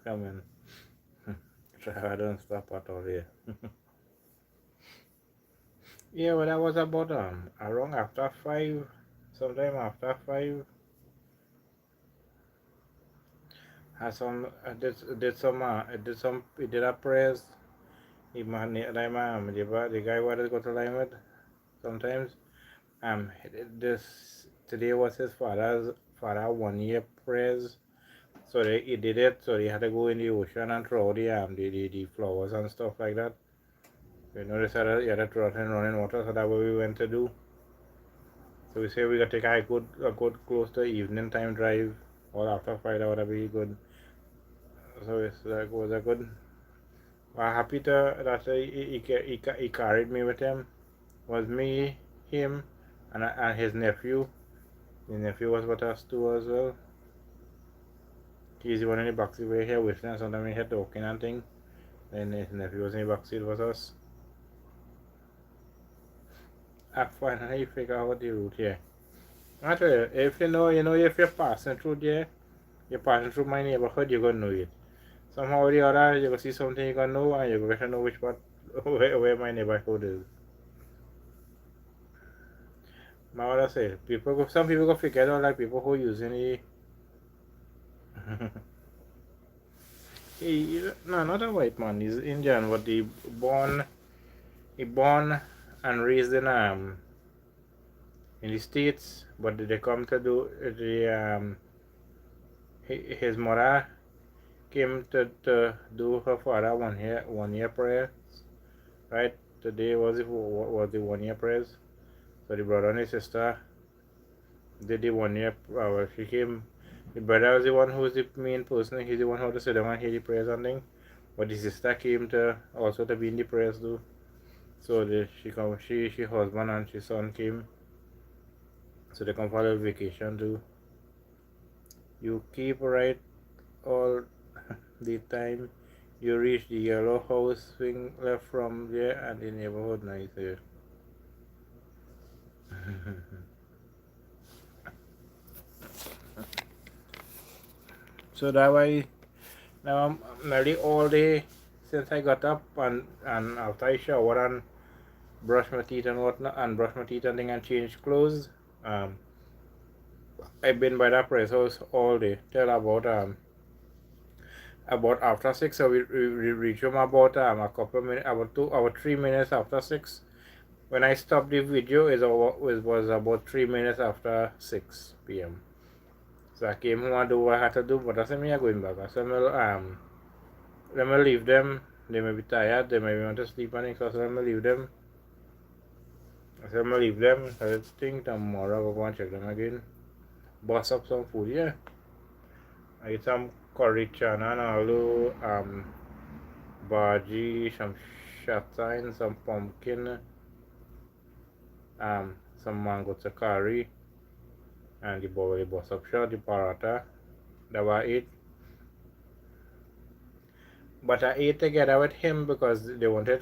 Come in. I don't stop at all here. Yeah, well, that was about around after 5, sometime after 5. Had some, did a prayers. The man, the guy wanted to go to line with sometimes. Um, today was his father 1 year prayers. So he did it. So he had to go in the ocean and throw the flowers and stuff like that. We noticed that he had to throw it in running water. So that's what we went to do. So we say we got to take a good close to evening time drive, or after 5 that would be good. So it's like was a good. I'm happy that he carried me with him. Was me, him, and his nephew. His nephew was with us too as well. He's the one in the backseat way here with us. Sometimes we had talking and thing. Then his nephew was in the backseat with us. I finally figure out the route here. I tell you, if if you're passing through there, you're passing through my neighborhood, you're gonna know it. Somehow or the other, you're gonna see something you're gonna know, and you're gonna know which part, where my neighborhood is. My mother said, some people go forget all like people who using the. No, not a white man. He's Indian, but he born and raised in the States, but they come to do his mother came to do her father 1 year prayers, right? Today was the 1 year prayers. So the brother and his sister did the 1 year. She came. The brother was the one who was the main person. He's the one who had to sit down and hear the prayers and thing. But the sister came to also to be in the prayers too. So she husband and she son came. So they come for a vacation too. You keep right all the time. You reach the yellow house, swing left from there, and the neighborhood nice here. So that way, now I'm nearly all day since I got up and after I shower and brush my teeth and whatnot, and brush my teeth and thing and change clothes. Um, I've been by that press house all day till about after 6. So we reach home about a couple minutes, about 3 minutes after 6. When I stopped the video, it was about 3 minutes after 6 p.m. So I came home and do what I had to do, but I said me I'm going back. I said let me leave them. They may be tired, they may want to sleep and so I said let me leave them. I said I'm gonna leave them. I think tomorrow I'll go and check them again. Bust up some food, yeah. I eat some curry chana and aloo, bhaji, some shatain, some pumpkin, some mango curry, and the bus up shot, the paratha. That was it. But I ate together with him because they wanted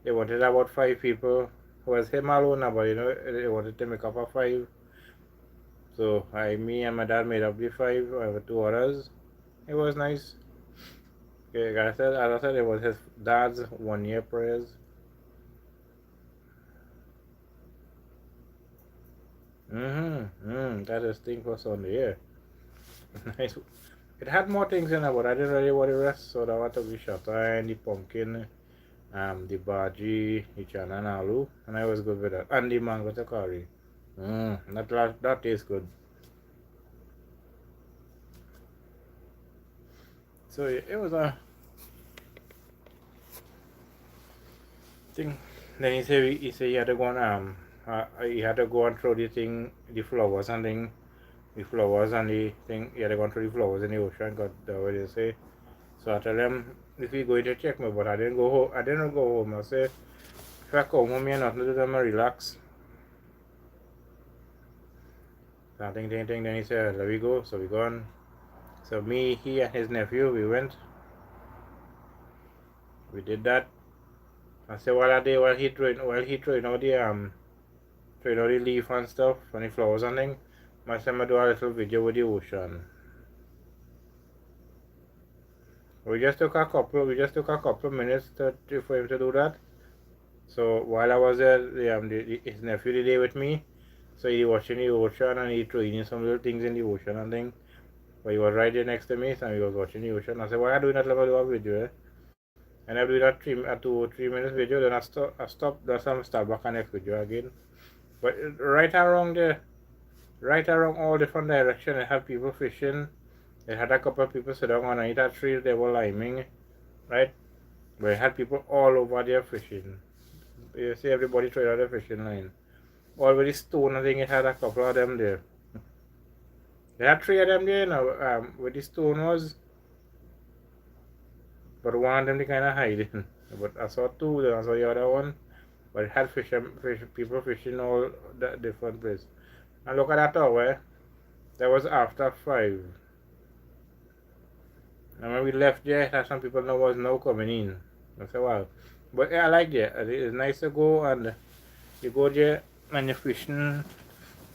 about 5 people. It was him alone, but they wanted to make up a 5. So me and my dad made up the 5 with 2 others. It was nice. Okay, as I said, it was his dad's 1 year prayers. That is thing for Sunday, yeah. Nice. It had more things in it, but I didn't really want the rest, so that was the shata and the pumpkin, the bhaji, the chana and aloo, and I was good with that. And the mango curry. That tastes good. So it was a thing. Then he said he had to go and throw the flowers and thing, the flowers and the thing. He had to go and throw the flowers in the ocean. Got what they say. So I tell them if you going to check me, but I didn't go home. I say if I come home, you're not to do them, I relax. So ting. Then he said, let we go. So we gone. So me, he, and his nephew, we went. We did that. I said while he throwing out the leaf and stuff and the flowers and thing, my son do a little video with the ocean. We just took a couple of minutes for him to do that. So while I was there, his nephew did there with me. So he watching the ocean and he throwing some little things in the ocean and thing. But he was right there next to me, so he was watching the ocean. I said, "Why are you doing that? Let me do a video." Eh? And I do that a 2 or 3 minutes video. Then I stop. Then some start back on next video again. But right around there, right around all different directions, it had people fishing. It had a couple of people sitting underneath that tree. They were liming, right? But it had people all over there fishing. You see everybody trying out the fishing line. Already stone, I think it had a couple of them there. They had three of them there, you know, where the stone was. But one of them they kind of hiding. But I saw two, then I saw the other one. But it had people fishing all that different place. And look at that tower. That was after 5. And when we left there, that some people know was now coming in. I said, wow. But yeah, I like it. It's nice to go and you go there and you're fishing,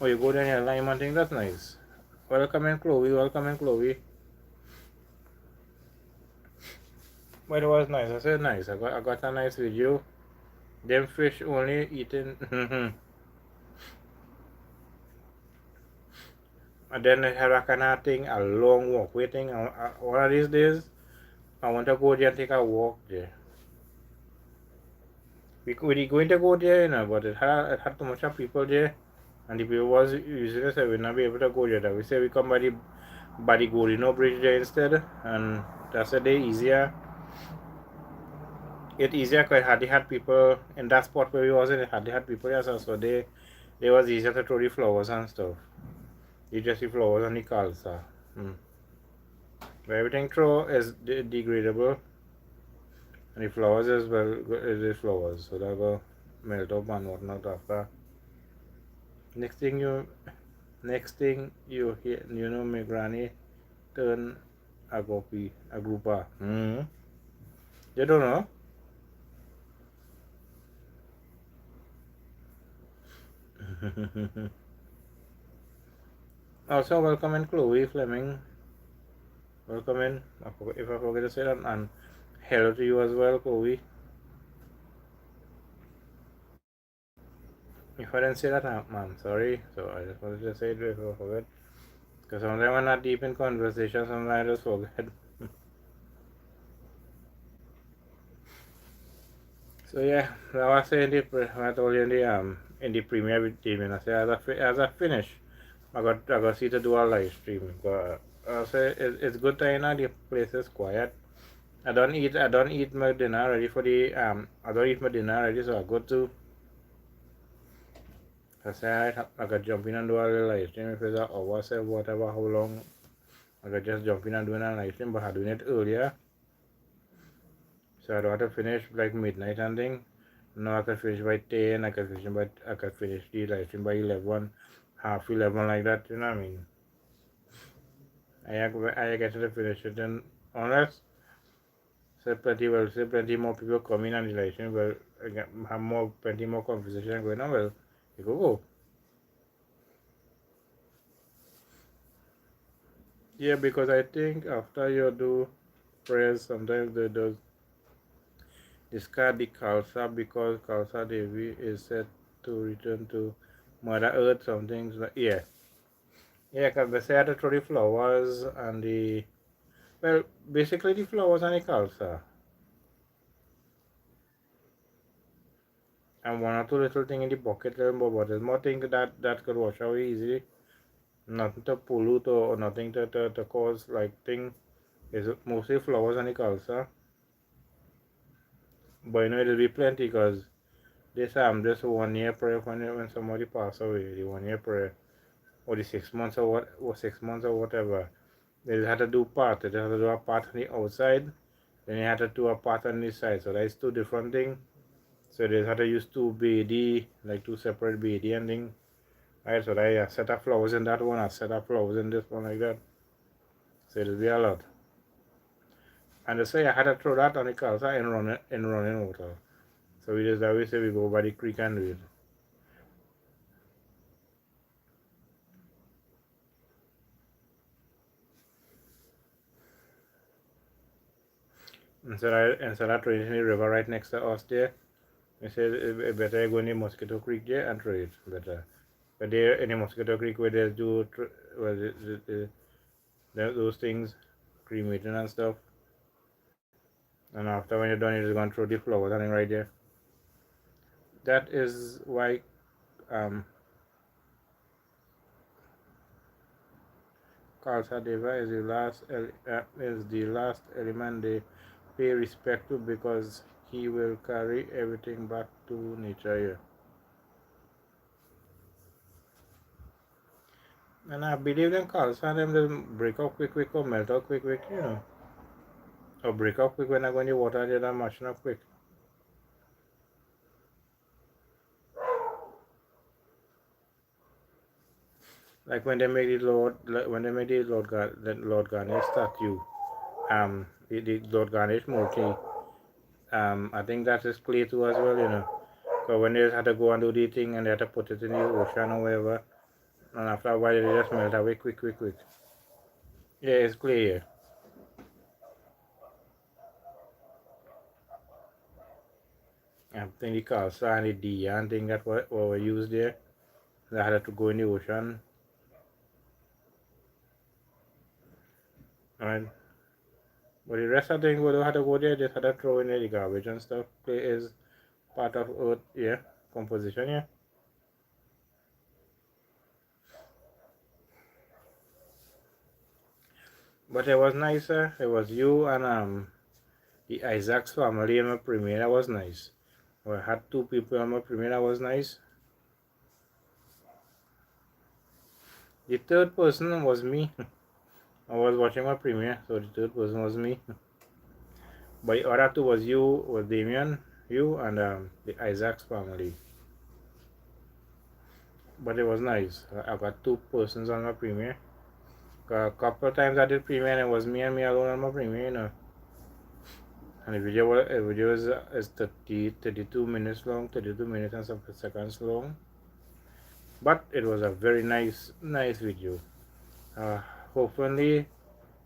or you go there and you're lime and things. That's nice. Welcome in, Chloe. Welcome in, Chloe. But it was nice. I said nice. I got a nice video. Them fish only eating. And then I have a kind of thing, a long walk waiting. One of these days, I want to go there and take a walk there. We were going to go there, you know, but it had too much of people there. And the people was usually say we'll not be able to go there. We say we come by the Golino Bridge there instead. And that's a day easier. It's easier because it had people in that spot where we was in, they had people there, so they was easier to throw the flowers and stuff. You just see flowers on the calza. But everything throw is degradable. And the flowers as well is the flowers. So that will melt up and whatnot after. Next thing you hear, you know, my granny turn a grouper. You don't know? Also, welcome in Chloe Fleming. Welcome in. If I forget to say that, and hello to you as well, Chloe. If I didn't say that, I'm sorry. So I just wanted to say it before I forget. Because sometimes I'm not deep in conversation, sometimes I just forget. So yeah, I was saying I told you in the premiere team, I said as I finish, I got see to do a live stream. But I say it's good time now. The place is quiet. I don't eat my dinner ready for the I don't eat my dinner ready, so I go to. I say I got jump in and do a little live stream if it's an hour, say whatever, how long. I got just jump in and doing a live stream, but I doing it earlier. So I don't have to finish like midnight and thing. No, I can finish by 10, I can finish the live stream by 11, half 11 like that, you know what I mean? I get to finish it, and unless say plenty more people come in on the live stream, well, have plenty more conversation going on, well, you go. Yeah, because I think after you do prayers, sometimes they do discard the Khalsa because Khalsa Devi is said to return to Mother Earth, something like, yeah. Yeah, because they say to throw the flowers and well, basically the flowers and the Khalsa. And one or two little thing in the bucket, but there's more things that could wash away easily. Nothing to pollute or nothing to cause like thing. It's mostly flowers and the Khalsa. But you know it'll be plenty because this 1 year prayer when somebody pass away, the 1 year prayer or the 6 months or 6 months or whatever. They had to do part. They had to do a part on the outside, then they had to do a part on the side. So that's two different things. So they had to use two BD, like two separate BD and thing. Right, so I set up flowers in that one, I set up flowers in this one like that. So it'll be a lot. And they say I had to throw that on the calza in running water. So we just always say we go by the creek and do it. instead of throwing it in the river right next to us there, I said it better go in the Mosquito Creek there and throw it better. But there in the Mosquito Creek where they do well, those things, cremating and stuff. And after when you're done, you're just gonna throw the flowers and right there. That is why um, Kalsadeva is the last element they pay respect to because he will carry everything back to nature here. And I believe them Khalsa them will break up quick or melt out quick, you know. Or break up quick when I go in the water, they're mashing up quick. Like when they made the Lord Ganesh statue, the Lord Ganesh Murti, I think that is clay too as well, you know. So when they had to go and do the thing and they had to put it in the ocean or wherever, and after a while they just melt away quick. Yeah, it's clay, yeah. I think the Kalsa and the Dian thing that were used there, they had to go in the ocean. And but the rest of the thing we don't have to go there, just had to throw in the garbage and stuff. Clay is part of earth, yeah, composition, yeah. But it was nicer. It was you and the Isaac's family in my premiere. That was nice. I had two people on my premiere. That was nice. The third person was me. I was watching my premiere, so the third person was me. But the other two was Damien, you, and the Isaac's family. But it was nice. I got two persons on my premiere. A couple of times I did premiere and it was me and me alone on my premiere, you know. And the video is 32 minutes long, 32 minutes and some seconds long. But it was a very nice video. Uh, Hopefully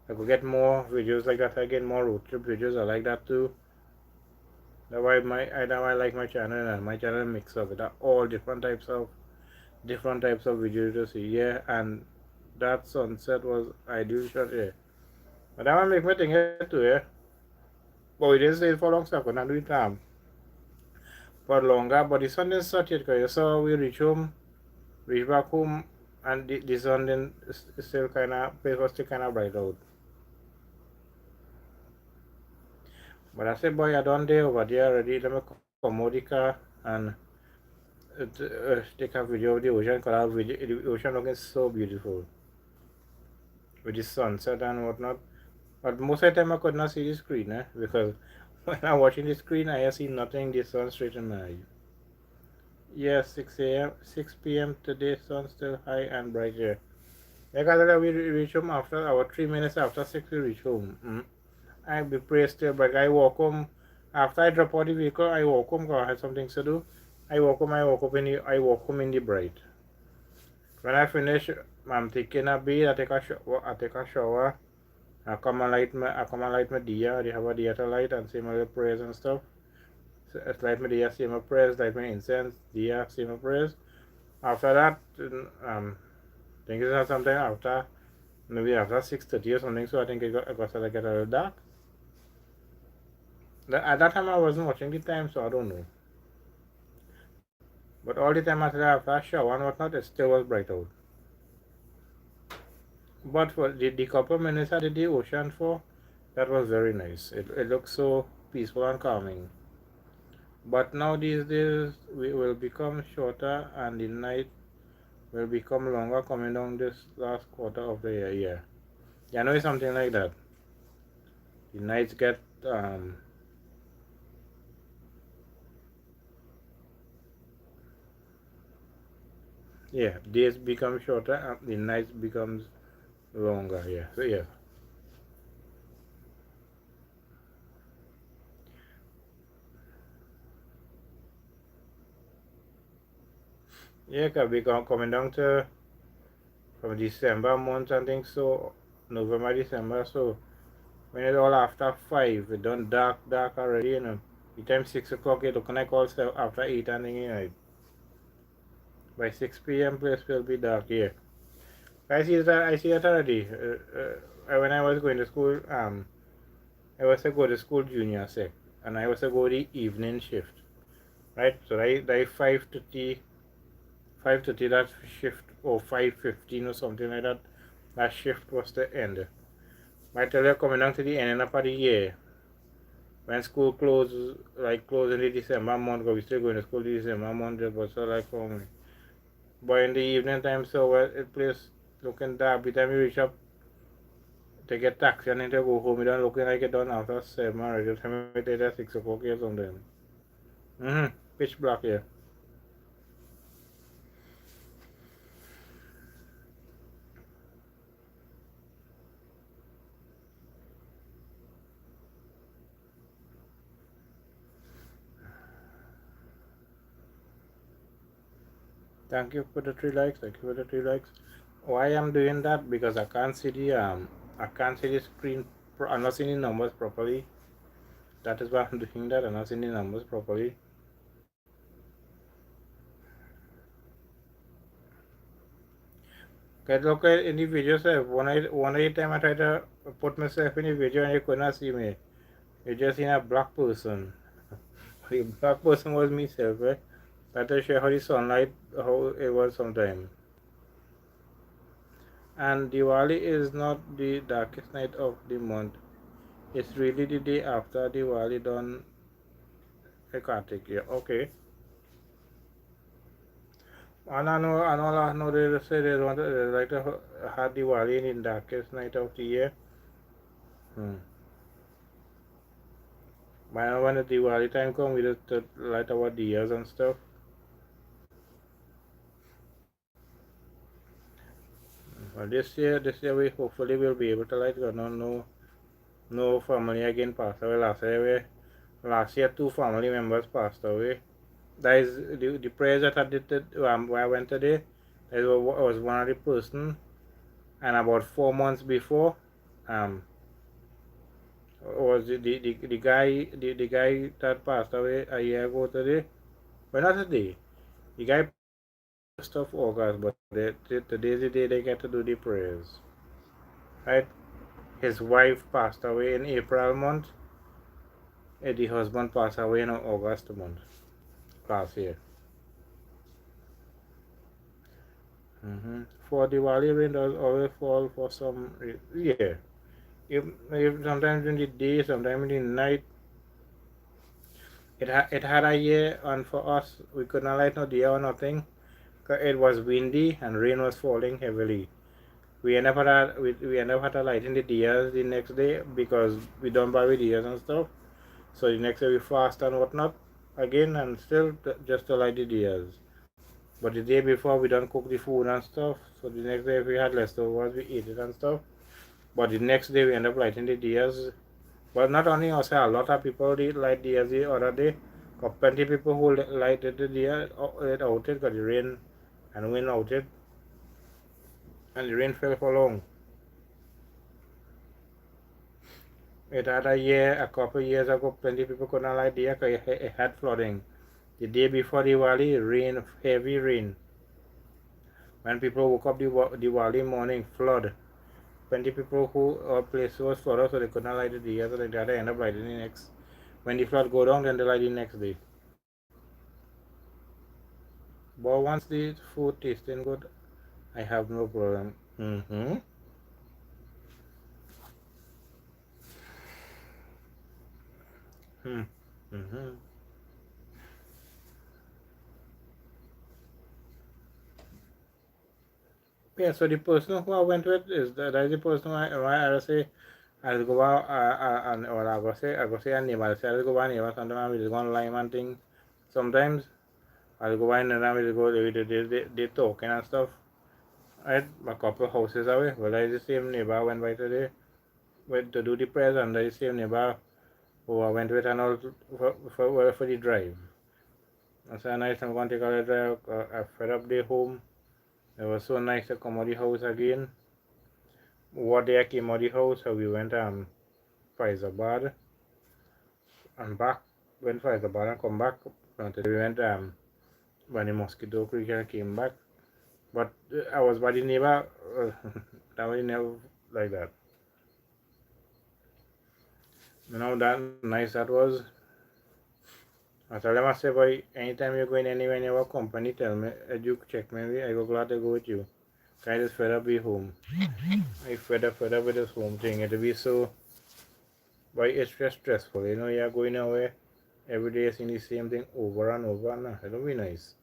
I could get more videos like that again, more road trip videos. I like that too. That's why I like my channel, and my channel mix up with all different types of videos to see. Yeah, and that sunset was ideal shot here. But that one make me think it too, yeah. But we didn't stay for long, so I could not do it for longer. But the sun didn't set yet, because you saw we reach back home, and the sun then still kind of, place was still kind of bright out. But I said, boy, I done there over there already. Let me come out the car and take a video of the ocean, because the ocean looking so beautiful with the sunset and whatnot. But most of the time I could not see the screen, because when I'm watching the screen, I see nothing. The sun straight in my eye. Yeah, 6 p.m. today, sun still high and bright here. Because we reach home after our 3 minutes after 6, we reach home. I be praised still, but I walk home after I drop out the vehicle. I walk home because I had some things to do. I walk home in the bright. When I finish, I'm taking a bath. I take a shower. I come and light my dia. I have a dia to light and say my little prayers and stuff. So I light my dia, say my prayers, light my incense, dia, say my prayers. After that, I think it's sometime after, maybe after 6:30 or something. So I think it got to get a little dark. At that time I wasn't watching the time, so I don't know. But all the time after I shower and whatnot, it still was bright out. But for the couple of minutes I did the ocean for, that was very nice. It looked so peaceful and calming. But now these days we will become shorter and the night will become longer coming down this last quarter of the year. Yeah, I know it's something like that. The nights get yeah, days become shorter and the nights becomes longer. Yeah, so yeah. Yeah, cause we coming down to from December month and things, so November, December, so when it's all after 5, it done dark already, The time 6 o'clock, you're looking like all after 8 and by 6 p.m. place will be dark here. I see that already. When I was going to school, I was to go to school junior sec, and I was to go the evening shift, right? So I 5:30 that shift, or 5:15 or something like that. That shift was the end. I tell you, coming down to the end of the year, when school closed, like closed in the December month, because we still going to school in December month, it was so like for me. But in the evening time, so it place looking dark. By the time you reach up to get taxi and then to go home, you don't looking like it done after 7 or the time it is at 6 o'clock or something. Pitch black here. Thank you for the 3 likes. Thank you for the 3 likes. Why I'm doing that? Because I can't see the screen. I'm not seeing the numbers properly. That is why I'm doing that. I'm not seeing the numbers properly. Okay, look in the video, sir. One of the time I tried to put myself in the video and you could not see me. You just seen a black person. The black person was myself, right? That to show how the sunlight, how it was sometimes. And Diwali is not the darkest night of the month. It's really the day after Diwali done. Kartik, yeah, okay. And I know they say they want they like to have Diwali in the darkest night of the year. But when the Diwali time comes, we just light our diyas and stuff. But this year we hopefully will be able to light. No family again passed away last year 2 family members passed away. That is the prayers that I did where I went today. That was one of the person, and about 4 months before, was the guy that passed away a year ago today. But not today. The guy 1st of August, but today's the day they get to do the prayers. Right? His wife passed away in April month, and the husband passed away in August month last year. For Diwali, rain does always fall for some yeah. If sometimes in the day, sometimes in the night. It had a year, and for us, we could not light no day or nothing. Cause it was windy and rain was falling heavily. We ended up had to light in the diyas the next day because we don't buy diyas and stuff. So the next day we fast and whatnot again, and still just to light the diyas. But the day before we don't cook the food and stuff. So the next day if we had leftovers, we ate it and stuff. But the next day we end up lighting the diyas. But not only us, a lot of people did light diyas the other day. Got plenty people who lighted the diya out it, got the rain and wind out it. And the rain fell for long. It had a couple years ago, plenty people could not light diya because it had flooding. The day before Diwali, rain, heavy rain. When people woke up Diwali morning, flood. Plenty people who place was flooded, so they could not light the diya, so they had to end up lighting the next. When the flood go down, then they light the next day. But once the food tasting good, I have no problem. Yeah, so the person who I went with is that is the person I say I'll go out and or I go say a name. I'll say I'll go by name. Sometimes we'll go online and thing. Sometimes I'll go by and then we'll go they talking and stuff. Right, a couple of houses away. Well, I the same neighbor I went by today. Went to do the prayers and the same neighbor who I went with and all for the drive. I said nice. I'm going to take a drive. I fed up the home. It was so nice to come out the house again. What day I came out the house, so we went Faizabad and back. Went Faizabad and come back. We went by the Mosquito Creek and came back. But I was by the neighbor. That was never like that. You know that nice that was. I tell them I say, boy, anytime you're going anywhere in your company, tell me, you check me, I go glad to go with you. I just fed up be home. I fed up with this home thing. It'll be so, boy, it's just stressful. You know, you're going away every day, seeing the same thing over and over. No, it'll be nice.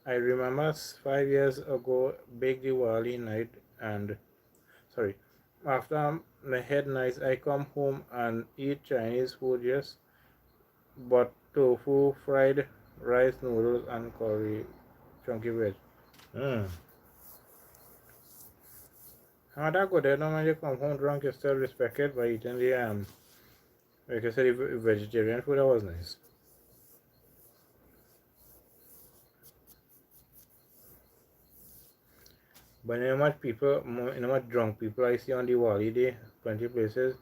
I remember 5 years ago, big Diwali night, and sorry, after my head nights, I come home and eat Chinese food, yes, but tofu, fried rice, noodles, and curry, chunky veg. Mm. How that good? Then when you come home drunk, you still respect it by eating the like I said, the vegetarian food. That was nice. But you know much people, you know much drunk people I see on the Wally day, plenty places.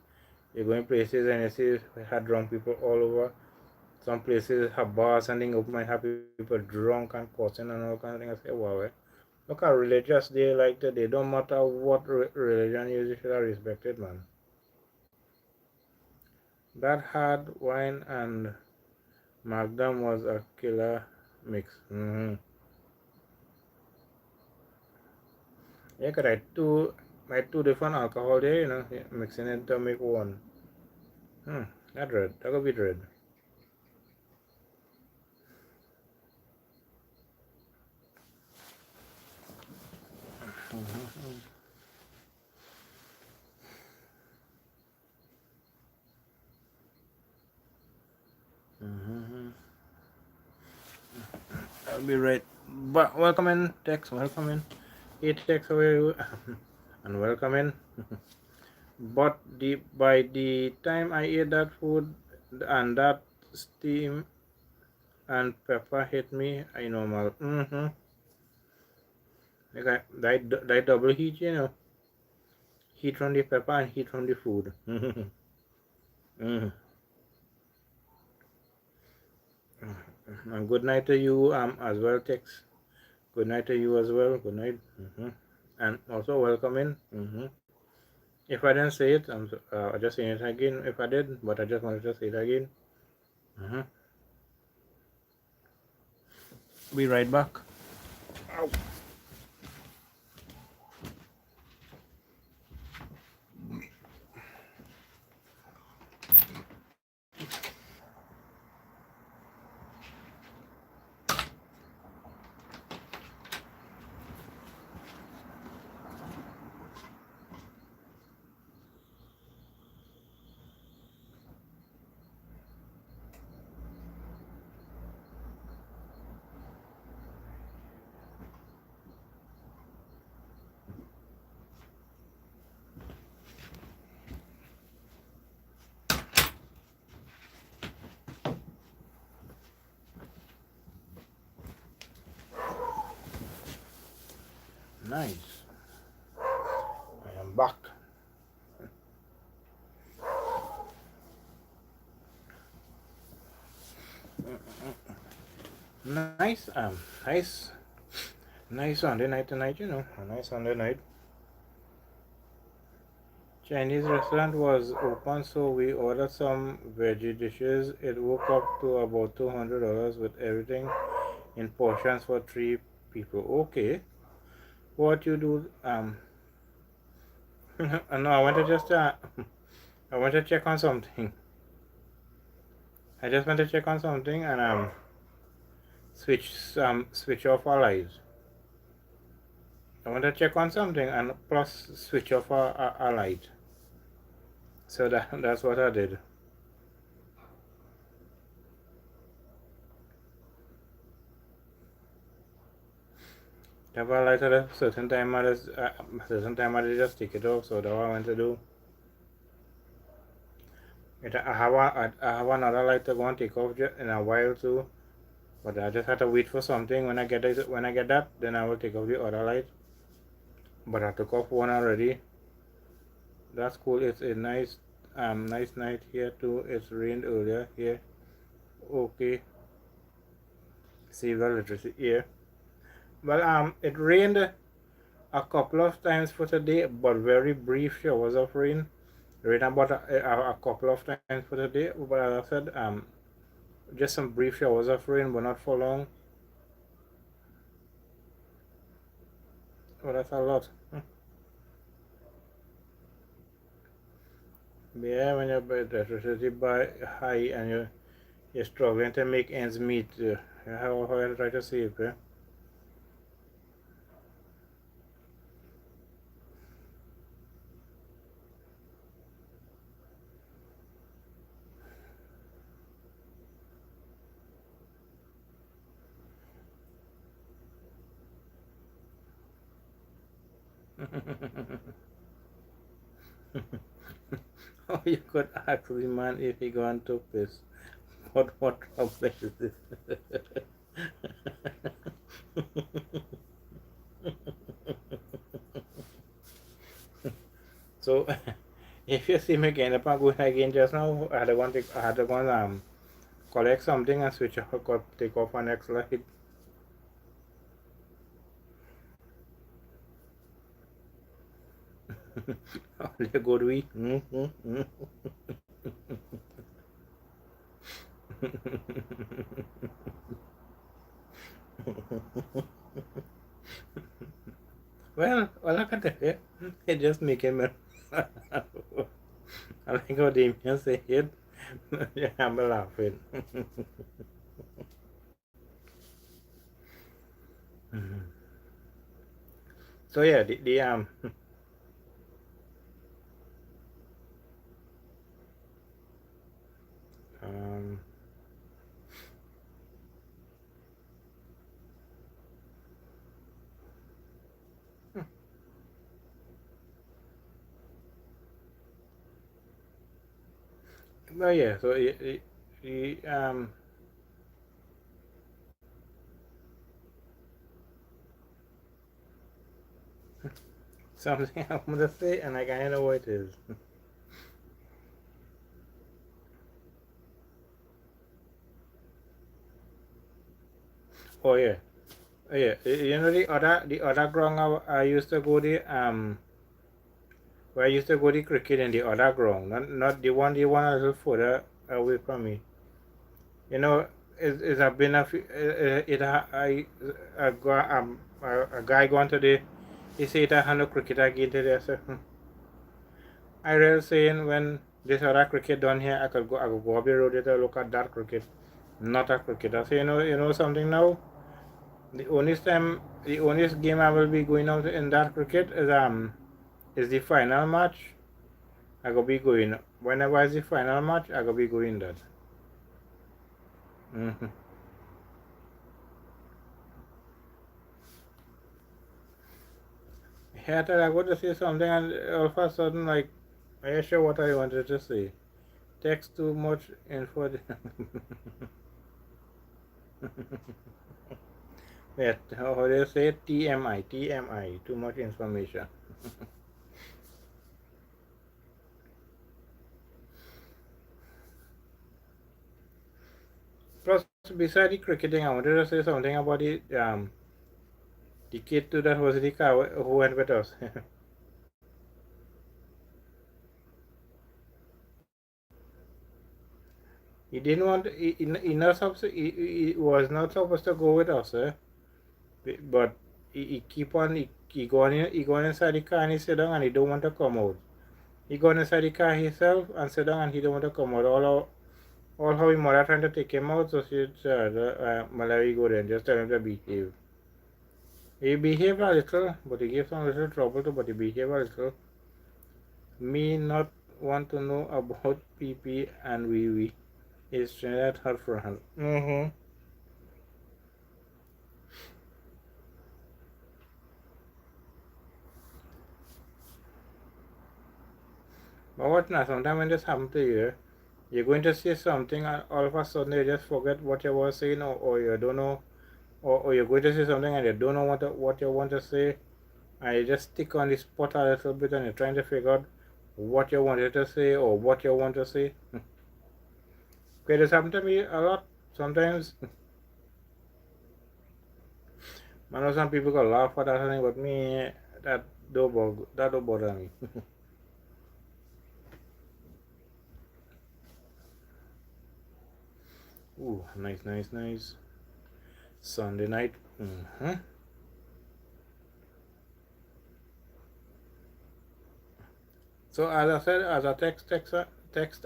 You go in places and you see had drunk people all over. Some places have bars and things open, might have people drunk and cursing and all kind of things. I say, wow, look how religious they like that. They don't matter what religion you should have respected, man. That hard wine and Magnum was a killer mix. Yeah, cause I two different alcohol there, you know, mixing it to make one. That red, that could be red. I'll be right. But welcome in, Tex. Welcome in. Hey, Tex, how are you? And welcome in. But by the time I ate that food and that steam and pepper hit me, I normal. Like that double heat, you know. Heat from the pepper and heat from the food. And good night to you as well, Tex. Good night to you as well. Good night. And also welcome in. If I didn't say it, I just saying it again. If I did, but I just wanted to say it again. Be right back. Ow. Nice. I am back. Nice, nice Sunday night tonight, you know, a nice Sunday night. Chinese restaurant was open, so we ordered some veggie dishes. It worked up to about $200 with everything in portions for 3 people. Okay, what you do? No, I want to just I want to check on something. I just want to check on something and switch off our lights. I want to check on something and plus switch off our light. So that's what I did. If I light at a certain time, I just take it off. So that's what I want to do. I have another light to go and take off in a while too. But I just have to wait for something. When I get that, then I will take off the other light. But I took off one already. That's cool. It's a nice Nice night here too. It's rained earlier here. Okay. Civil literacy here. Well, it rained a couple of times for today, but very brief showers of rain. Rain about a couple of times for today, but as I said, just some brief showers of rain, but not for long. Oh, that's a lot. Yeah, when your electricity by high and you're struggling to make ends meet, how you try to save, eh? Oh, you could ask the man if he gone to piss. What trouble is this? So, if you see me again, if I'm going again just now, I had to go and collect something and switch off, take off an next light. Only a good week. Well, look at it. It just making me. I like how Damien say it. Yeah, I'm laughing. So yeah, the um well, yeah, so something I'm gonna say and I kinda know what it is. Oh yeah. Oh yeah. You know the other ground I used to go the where I used to go the cricket in the other ground, not the one a little further away from me. You know, it's a been a few, it I a guy going to the he said I had no cricket again today. I said, I really saying when this other cricket done here, I could go up the road to look at that cricket, not a cricket. I say, you know something now. The only game I will be going out in that cricket is the final match. I go be going whenever it's the final match. I go be going that. Mm-hmm. Here, I thought I got to say something, and all of a sudden, like, are you sure what I wanted to say? Text too much info. Yeah, how do you say it? TMI, TMI, too much information. Plus, beside the cricketing, I wanted to say something about the kid too that was the car who went with us. He didn't want. He was not supposed to go with us, but he keep on. He go inside the car and he sit down and he don't want to come out. He go inside the car himself and sit down and he don't want to come out. All how his mother trying to take him out, so she said, Malawi go there and just tell him to behave. He behaved a little, but he gave some little trouble too, but he behaved a little. Me not want to know about PP and wee wee. Is Trinidad her friend? Mm-hmm. But what now? Sometimes when this happens to you, you're going to say something and all of a sudden you just forget what you were saying, or you don't know, or you're going to say something and you don't know what you want to say, and you just stick on the spot a little bit and you're trying to figure out what you wanted to say or what you want to say. Okay, this happened to me a lot sometimes. I know some people can laugh at that thing, but me, that don't bother me. Ooh, nice, nice, nice. Sunday night. So as I said, as a text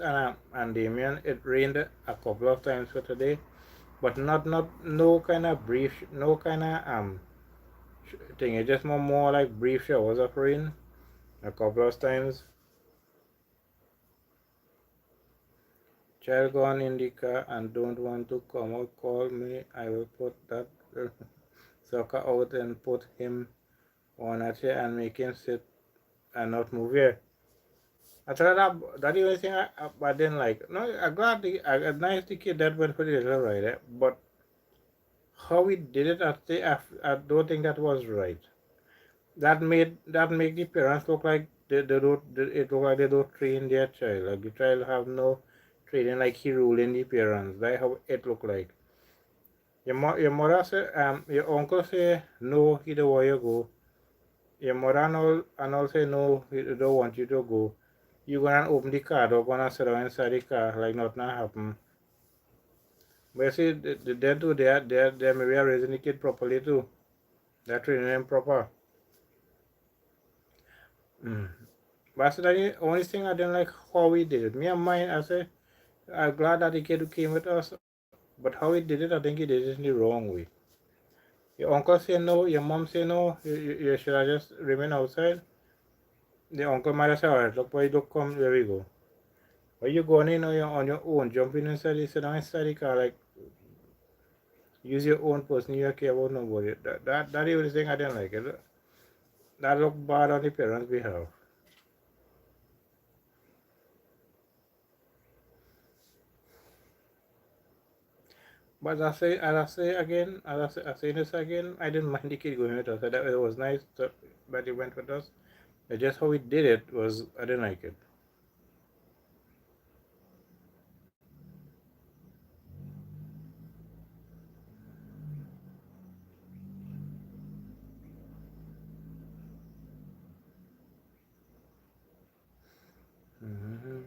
and Damien, it rained a couple of times for today, but not no kind of brief, no kind of thing. It's just more like brief showers of rain a couple of times. Child gone in the car and don't want to come out. Call me. I will put that sucker out and put him on a chair and make him sit and not move here. I thought that the only thing I didn't like. No, I glad I nice the kid that went for the little right, but how he did it, I don't think that was right. That make the parents look like they don't it look like they don't train their child. Like the child have no training, like he ruling the parents. That's how it look like. Your mother say your uncle say no, he don't want you go. Your mother and all say no, he don't want you to go. You gonna open the car door, gonna sit down inside the car like nothing happen. But you see, they too, they maybe are raising the kid properly too. They're training him proper. Mm. But I said the only thing I didn't like how he did it. Me and mine, I said, I'm glad that the kid came with us, but how he did it, I think he did it in the wrong way. Your uncle say no, your mom say no, you should have just remain outside. The uncle might have said, alright, look, boy, look, come, there we go. But you going in on your own, jumping inside, sit down inside the car, like, use your own person, you don't care about nobody. That's the only thing I didn't like. That looked bad on the parents' behalf. But I say this again, I didn't mind the kid going with us. It was nice that he went with us. But just how he did it was, I didn't like it. Mm-hmm.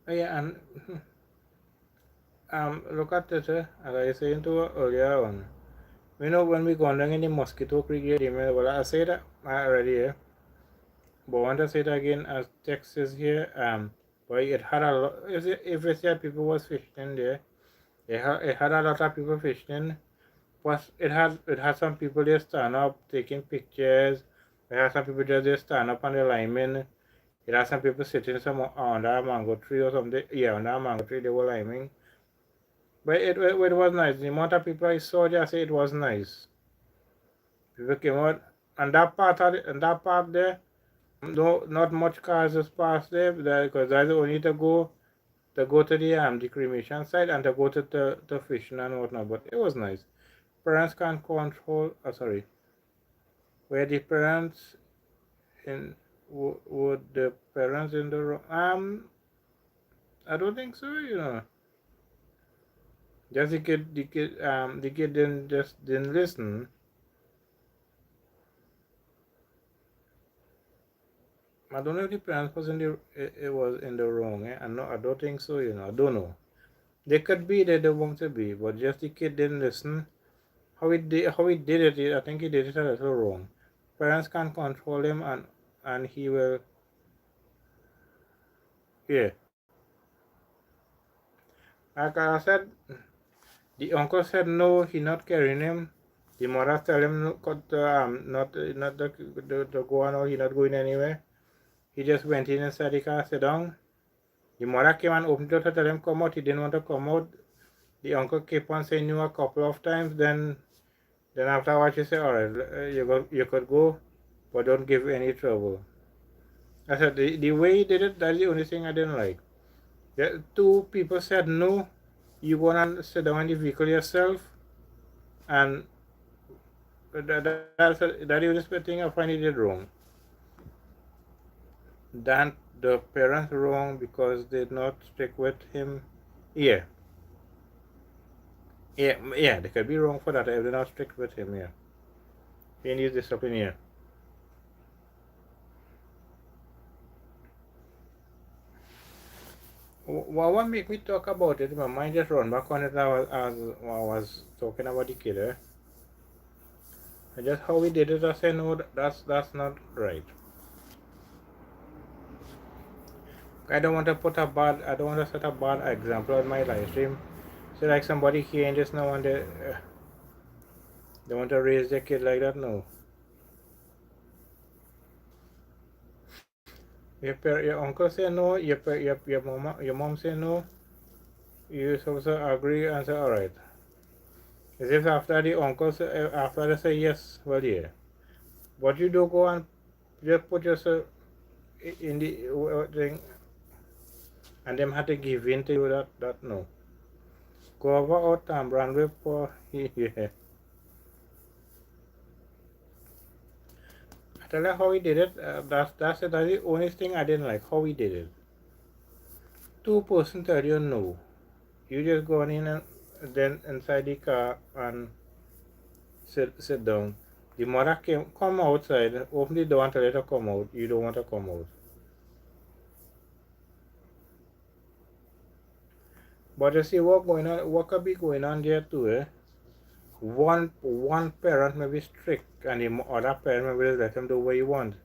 Oh, yeah, and look at this, as I was saying to her earlier on. You know, when we gone down in the mosquito creek here, well, I said that already, but I want to say it again as Texas here. But it had a lot. If you said people was fishing there, it had a lot of people fishing. Plus, it had some people there stand up taking pictures. It had some people just stand up on the lineman. It had some people sitting some under a mango tree or something. Yeah, under a mango tree they were liming. But it was nice. The amount of people I saw there, I say it was nice. People came out, and that part there, no, not much cars just passed there because that's only to go to the cremation site and to go to the fishing and whatnot. But it was nice. Parents can't control. Sorry, were the parents in would the parents in the room? I don't think so. Just the kid didn't listen. I don't know if the parents was in the it was in the wrong. I don't think so. I don't know. They could be, they don't want to be, but just the kid didn't listen. How he did it, I think he did it a little wrong. Parents can't control him, and he will. Yeah, like I said, the uncle said no, he not carrying him. The mother tell him not to go on, or he not going anywhere. He just went in inside the car, sit down. The mother came and opened the door to tell him come out. He didn't want to come out. The uncle kept on saying no a couple of times. Then afterwards she said, all right, you could go, but don't give any trouble. I said the way he did it, that's the only thing I didn't like. The two people said no, you go and sit down in the vehicle yourself. And that is the thing I find it wrong. That the parents wrong because they not stick with him. Yeah, yeah, they could be wrong for that if they not strict with him. Yeah, he needs discipline. Yeah. What make me talk about it? My mind just run back on it. I was talking about the kid. And just how we did it, I said no, that's not right. I don't want to set a bad example on my live stream. So like somebody here and just now and they want to raise their kid like that. No, your uncle say no, your mom say no. You supposed to agree and say all right. As if after the uncle say, after they say yes, well yeah. But you do go and just put yourself in the thing, and them had to give in to you that no. Go over out and run with for yeah. I tell you how he did it. That's the only thing I didn't like how he did it. Two-person tell you no. You just go in and then inside the car and sit down. The mother come outside, open the door and tell you to come out. You don't want to come out. But you see what could be going on there too, eh? One parent may be strict and the other parent may just let him do what he wants.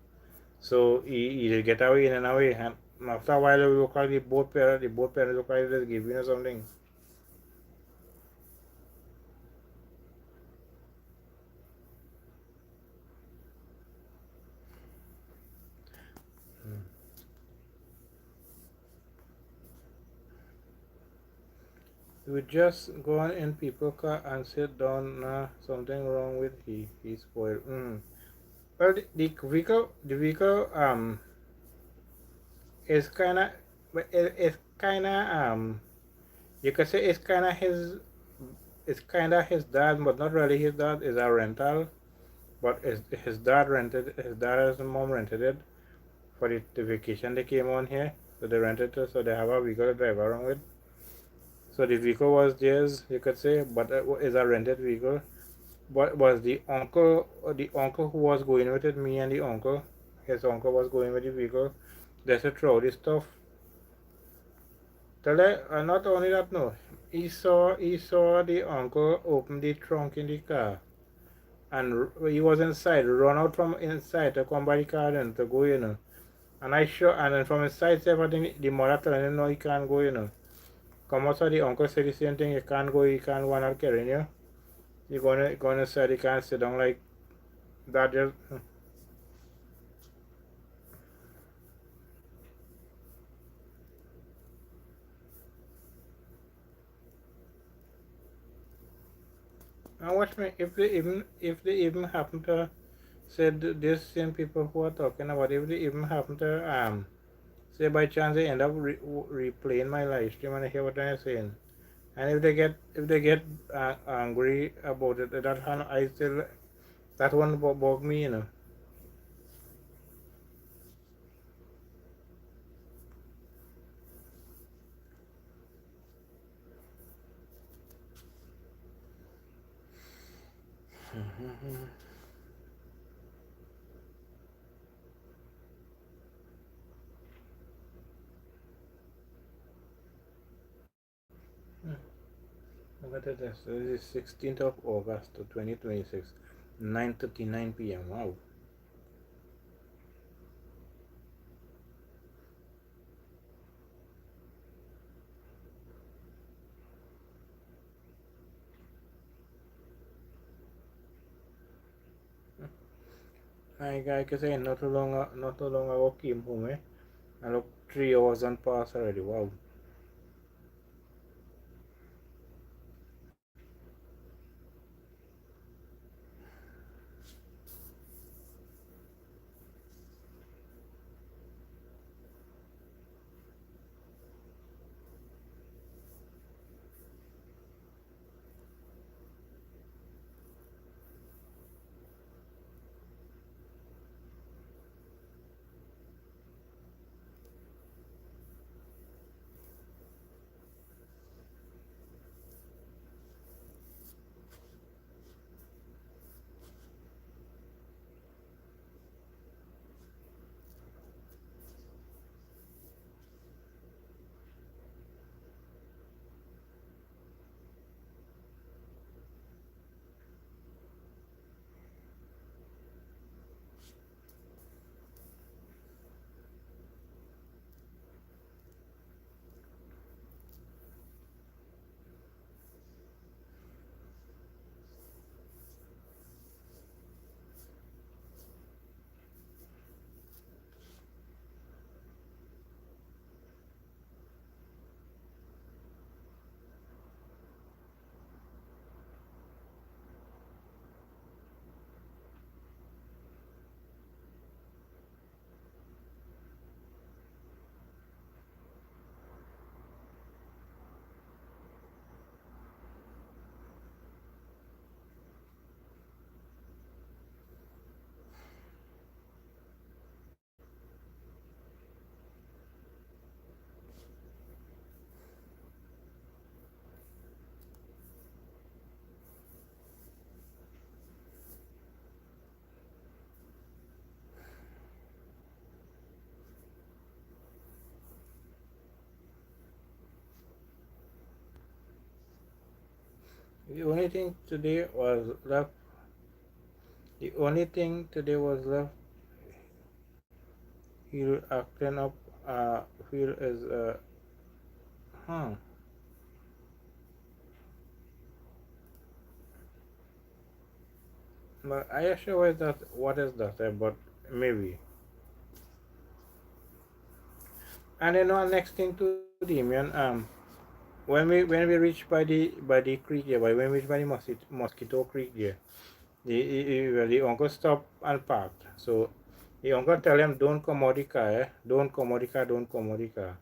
So he just get away in and away, and after a while we look at the both parents look like just give you something. You just go on in people car and sit down. Nah, something wrong with he spoiled. Well, the vehicle is it's kinda you could say it's kinda his dad, but not really his dad. It's a rental, but his dad rented his dad and his mom rented it for the vacation they came on here. So they rented it, so they have a vehicle to drive around with. So the vehicle was theirs, you could say, but it is a rented vehicle. But was the uncle who was going with it, me and the uncle, his uncle was going with the vehicle. They said throw this stuff. Not only that, no, he saw the uncle open the trunk in the car, and he was inside, run out from inside to come by the car and to go, And and then from inside, I think the mother telling him no, he can't go. Come outside, the uncle said the same thing. You can't go. You can't want to carry you. You're gonna say you can't sit down like that. Just and watch me. If they even happen to say this same people who are talking about, if they even happen to say by chance they end up replaying my live stream and hear what I'm saying, and if they get angry about it, that one bug me. Look at this. This is 16th of August 2026, 9:39 p.m. Wow. I can say not too long ago came home, and look 3 hours on pass already. Wow. The only thing today was left. The only thing today was left. He acting up. Feel is huh. But I actually was that. What is that? But maybe. And then one next thing to the man. When we reach by the creek here, when we reach by the mosquito creek here, the uncle stopped and parked. So the uncle tell him, don't come out the car, don't come out the car, don't come out the car.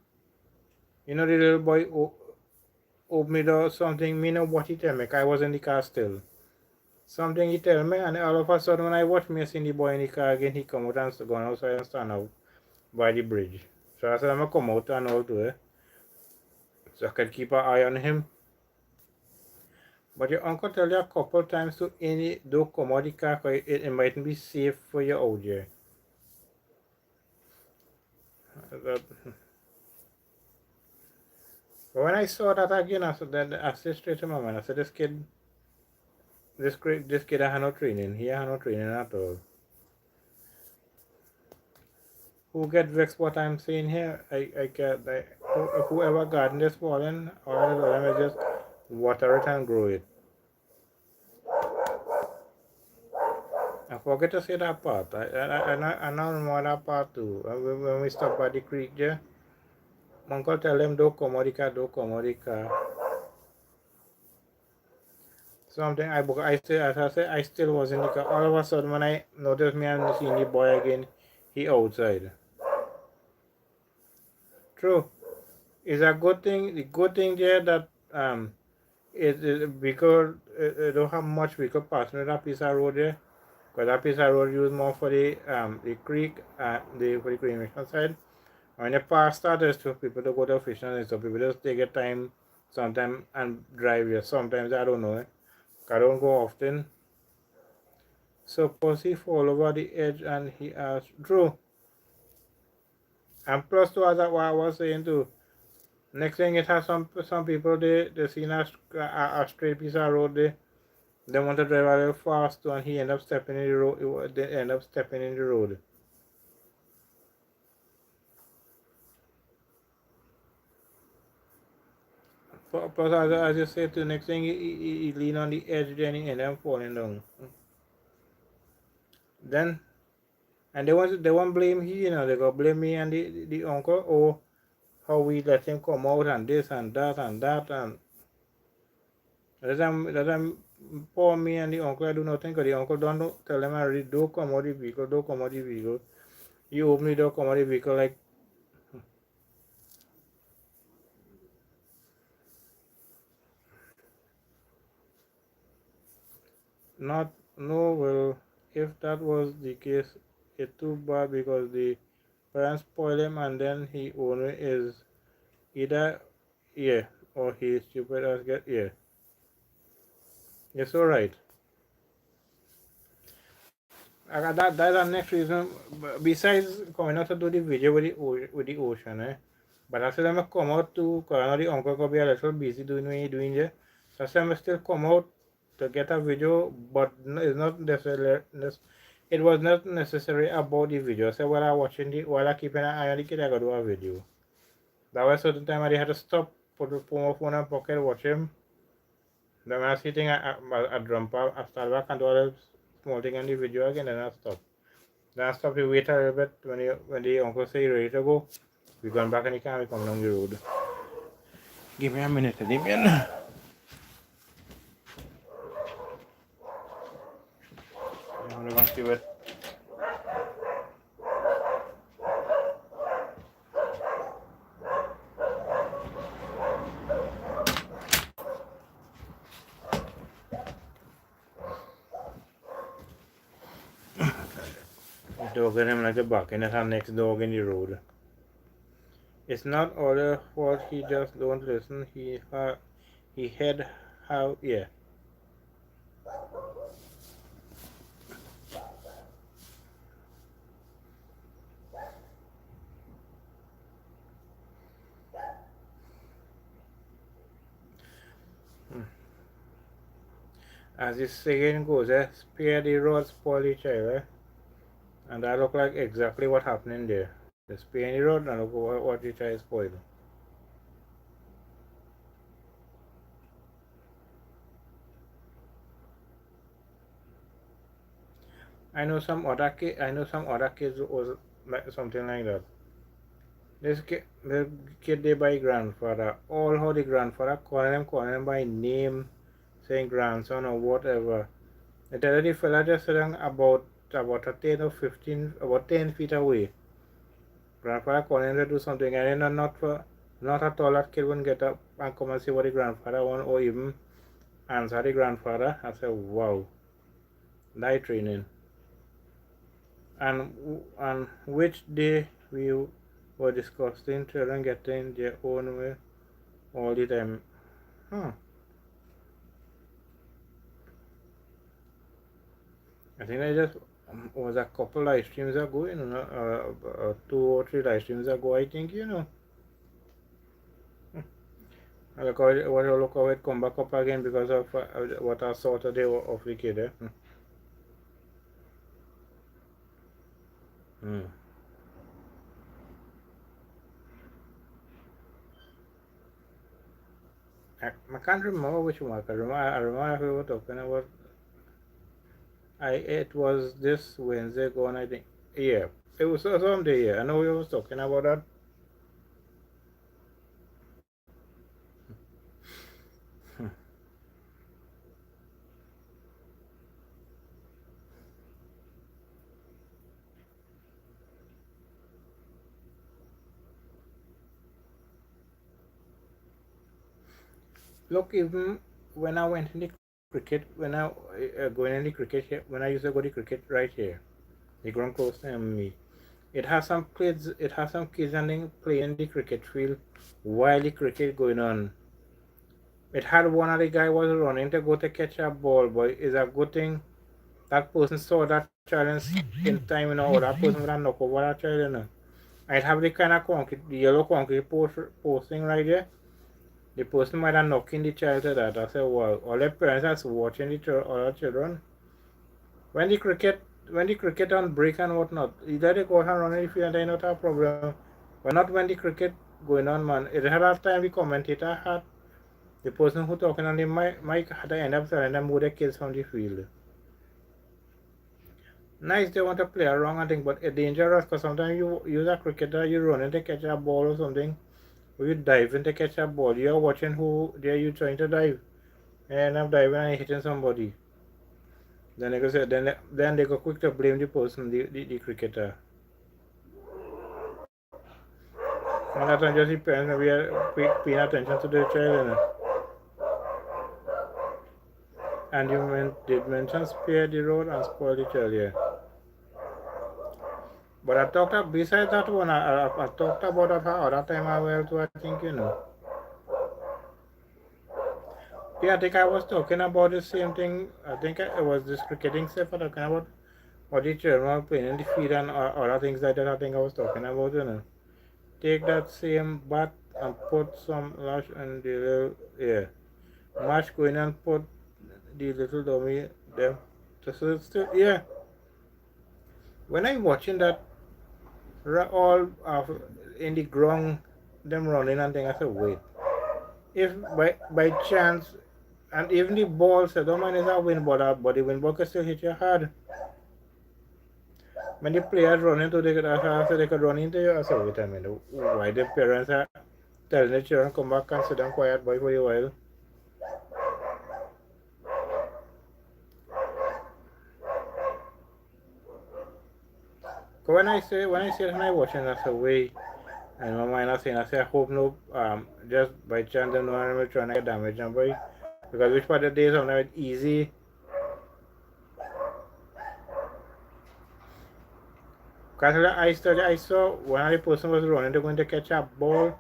You know, the little boy opened me door something, me know what he tell me, 'cause I was in the car still. Something he tell me, and all of a sudden when I watch me, I see the boy in the car again, he come out and go outside and stand out by the bridge. So I said, I'm gonna come out and all to it, so I can keep an eye on him. But your uncle tell you a couple times to any don't come out the car, 'cause it mightn't be safe for you out there. That, but when I saw that again, I said, that I said straight to my mind, I said, this kid had no training. He had no training at all. Who get vexed what I'm saying here? I get whoever garden this fallen, all of them is just water it and grow it. I forget to say that part. I now know that part too. When we stop by the creek there, my uncle tell them don't come out the car, don't come out the car. Something I still, as I said, I still was in the car. All of a sudden when I noticed me and seen the boy again, he outside. True. It's a good thing. The good thing there that it because it don't have much vehicle passing that piece of road there. Because that piece of road used more for the creek, for the cremation side. When the pass started for people to go to fishing and so people just take a time sometime and drive here. Sometimes I don't know. I don't go often. So Percy fall over the edge and he asked, Drew. And plus to other what I was saying too. Next thing it has some people they seen a straight piece of road they want to drive a little fast too, and he end up stepping in the road. They end up stepping in the road. Plus as you said too, next thing he lean on the edge then he end up falling down. Then and they won't blame he, they go blame me and the uncle or how we let him come out and this and that and that and that time poor me and the uncle I do nothing because the uncle don't tell him already don't come out the vehicle, don't come out the vehicle. You open the door, come out the vehicle like not no well if that was the case it's too bad because the parents spoil him and then he only is either yeah or he is stupid as get yeah. You're so right. That's the next reason. Besides coming out to do the video with the ocean, But I said I'm come out to because I know the uncle could be a little busy doing what he doing there. So I said I'm still come out to get a video, but it's not necessarily. It was not necessary about the video. So while I keep an eye on the kid, I got do a video. That was certain time I had to stop, put my phone in pocket, watch him. Then when I was sitting, I jump up, I start back and do a small thing on the video again, and I stop. Then I stop to wait a little bit when the uncle say ready to go. We gone back in the car, we come down the road. Give me a minute, Damien. I'm gonna see what. Dog at him like a buck, and that's our next dog in the road. It's not other fault, he just don't listen. He had how yeah. As the saying goes, spare the rod, spoil the child, and that look like exactly what happening there. The spare the rod and look what the child spoil. I know some other kids was like something like that. The kid they by grandfather, all how the grandfather calling them by name, saying grandson or whatever. I tell you the fella just sitting about a 10 or 15, about 10 feet away. Grandfather calling him to do something, and then not at all that kid wouldn't get up and come and see what the grandfather want, or even answer the grandfather. I said, wow, night training. And which day we were discussing children getting their own way all the time. Huh. I think I just was a couple live streams ago, 2 or 3 live streams ago, I think, Look how it come back up again because of what I saw today of the kid. Hmm. I can't remember which one. I remember if we were talking about. It was this Wednesday gone, I think. Yeah, it was someday. Yeah, I know we was talking about that. Look, even when I went in the cricket, when I going in the cricket here, when I used to go to cricket right here, the ground close to me, it has some kids. It has some kids and then playing in the cricket field while the cricket going on. It had one of the guy was running to go to catch a ball, but it's a good thing that person saw that challenge in time, or that person would have knocked over that child. I'd have the kind of concrete, the yellow concrete posting right there. The person might have knocking the child to that. I said, wow, all the parents are watching the other children. When the cricket on break and whatnot, either they go out and run in the field and they not have a problem. But not when the cricket going on, man. It had that time the commentator had the person who talking on the mic had to end up telling them move the kids from the field. Nice, they want to play around and thing, but it's dangerous because sometimes you use a cricketer, you run in to catch a ball or something, or you dive in to catch a ball. You're watching who there you trying to dive, and end up diving and hitting somebody. Then they go say, then they go quick to blame the person, the cricketer. And that's just the parents we are paying attention to the child, And you did mention spare the road and spoil the child, yeah. But I talked about, besides that one, I talked about that other time I well too, I think. Yeah, I think I was talking about the same thing. I think it was this cricketing stuff I talking about. Or the children playing in the field and other things like that I think I was talking about. Take that same bat and put some lash and the little, yeah. Mash going and put the little dummy there. So it's still, yeah. When I'm watching that, all in the ground, them running and things, I said, wait. If by chance, and even the ball said, don't mind is a wind ball, but the wind ball can still hit you hard. When the players run into they could run into you, I said, wait a minute, why the parents are telling the children come back and sit down quiet boy for a while? When I say when I watching, I say, wait, and my mind is saying, I say, I hope no, just by chance, them no animal trying to get damage, and boy, because which part of the day sometimes it's easy. Because I saw one of the person was running, they're going to catch a ball.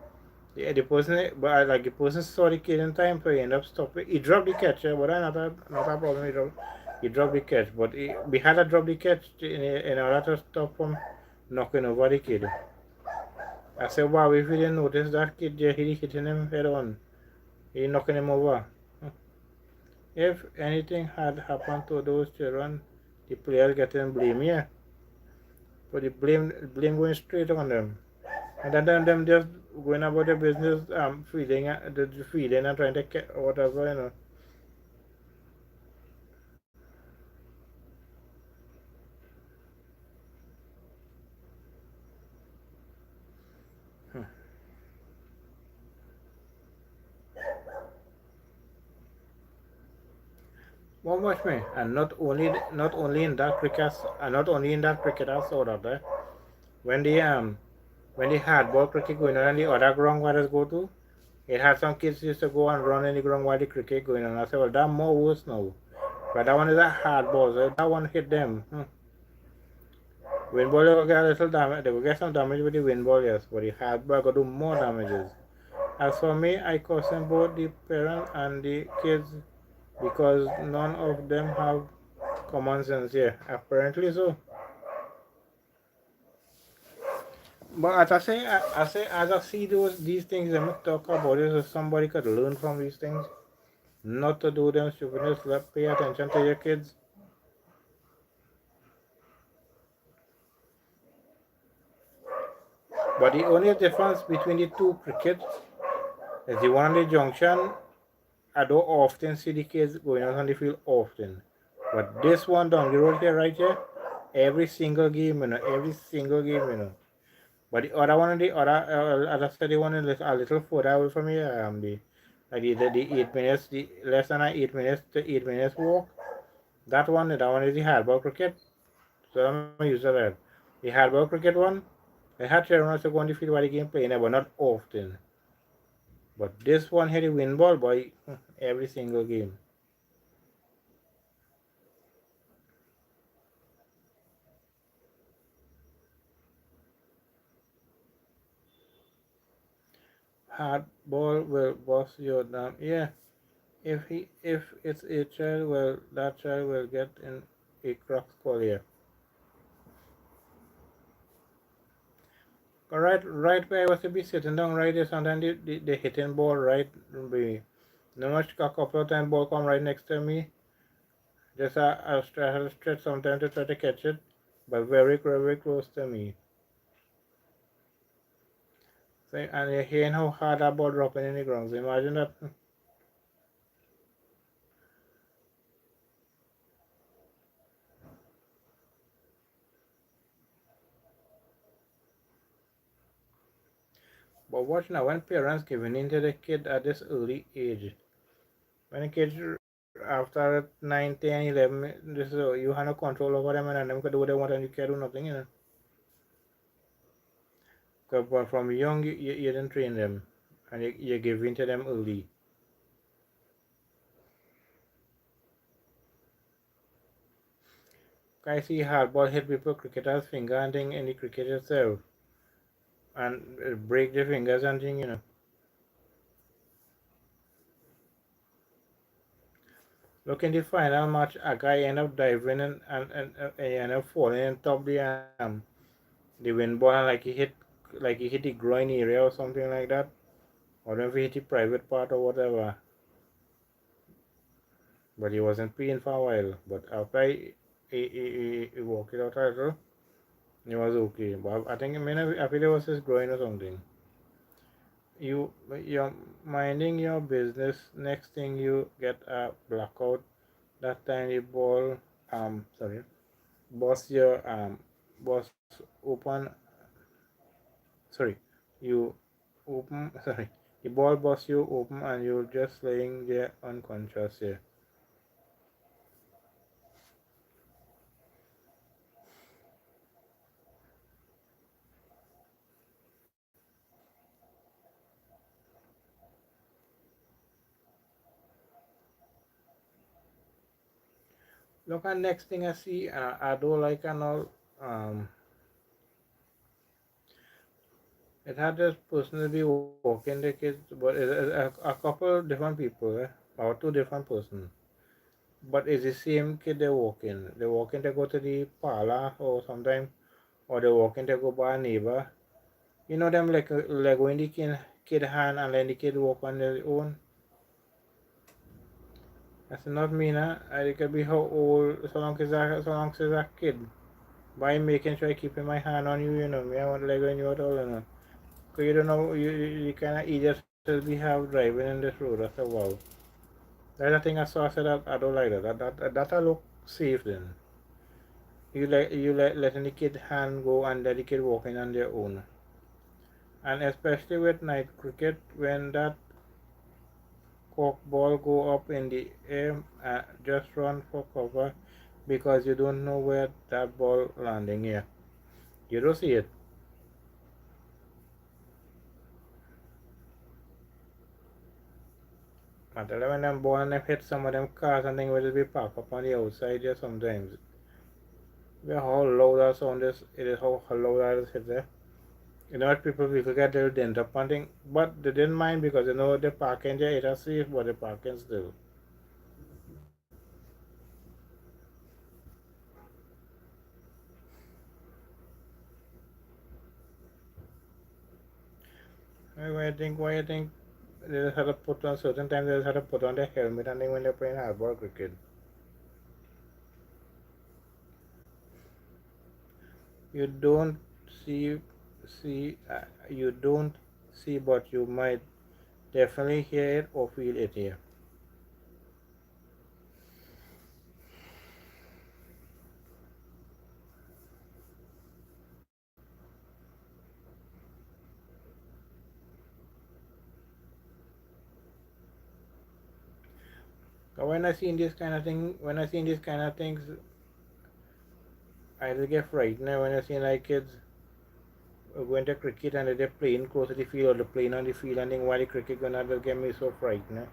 The person, but like the person saw the kid in time, so he ended up stopping. He dropped the catch, but not a problem. He dropped the catch, but we had to drop the catch in order to stop from knocking over the kid. I said, wow, if you didn't notice that kid, he hitting him head on, he knocking him over. If anything had happened to those children, the players getting blame, yeah. But the blame going straight on them. And then them just going about their business, feeding, feeding and trying to get whatever, you know. Hmm. Well, watch me, and not only in that cricket, and not only in that cricket I saw that there. When the hardball cricket going on and the other ground where go to, it had some kids used to go and run in the ground while the cricket going on. I said, well, that more worse now. But that one is a hard ball, so that one hit them. Wind ball, they will get a little damage. They will get some damage with the wind ball, yes, but the hard ball will do more damages. As for me, I caution both the parents and the kids because none of them have common sense. Yeah, apparently so. But as I say, as I see these things, I'm not talk about it, so somebody could learn from these things, not to do them stupidness. Let pay attention to your kids. But the only difference between the two crickets is the one on the junction. I don't often see the kids going out on the field often, but this one down the road here, right here, every single game, every single game, But the other one, the other study one is a little further away from here. The 8 minutes, the less than 8 minutes to 8 minutes walk. That one is the hardball cricket. So I'm used to that. The hardball cricket one, I had to run to go on the field while the game playing, but not often. But this one had a win ball by every single game. Hardball will bust your damn, yeah. If it's a child, well, that child will get in a crock collier. Right where I was to be sitting down right there, sometimes the hitting ball right be no much a couple of times ball come right next to me. Just I have to stretch sometimes to try to catch it, but very close to me. So, and you're hearing how hard that ball dropping in the ground. So imagine that. But watch now, when parents giving in to the kid at this early age, when the kids after 9, 10, 11, this is, you have no control over them and them can do what they want and you can't do nothing. 'Cause, but from young, you didn't train them and you give in to them early. I see hardball hit people cricketers' finger and thing in the cricket itself and break their fingers and thing. Look in the final match, a guy end up diving and end up falling on top the wind ball and like he hit the groin area or something like that. Or if he hit the private part or whatever. But he wasn't paying for a while. But after he walked it out a little, it was okay. But I think I feel it was his groin or something. You're minding your business. Next thing you get a blackout. That time the ball sorry boss your boss open sorry you open sorry the ball boss you open and you're just laying there unconscious here. Look at next thing I see I don't like and all it had this person to be walking the kids but it's a couple different people or two different persons. But it's the same kid they walk in. They walk in to go to the parlor or sometime, or they walk in to go by a neighbor. You know them like when the kid hand and then the kid walk on their own. That's not me, nah. It could be how old, so long as a kid. By making sure I keeping my hand on you, you know, me, I want leg on you at all, you know. Cause you don't know, you kind of idiot as we have driving in this road. I said, wow. That's the thing I saw. I said, I don't like that. That I look safe then. Letting the kid hand go and let the kid walking on their own. And especially with night cricket, when that cork ball go up in the air, just run for cover because you don't know where that ball landing here. You don't see it. But when them ball and them hit some of them cars and things will be parked up on the outside there sometimes. Well, how loud that sound is, it is how loud that is hit there. You know what people get their dent up on thing, but they didn't mind because they know the parking there it is safe, but the parking still. Why you think they just had to put on certain times they just had to put on their helmet and then when they're playing hardball cricket. You don't see you don't see but you might definitely hear it or feel it here. When I see these kind of things, I just get frightened when I see like kids going to cricket and they're playing close to the field or they're playing on the field and then while the cricket gonna just get me so frightened.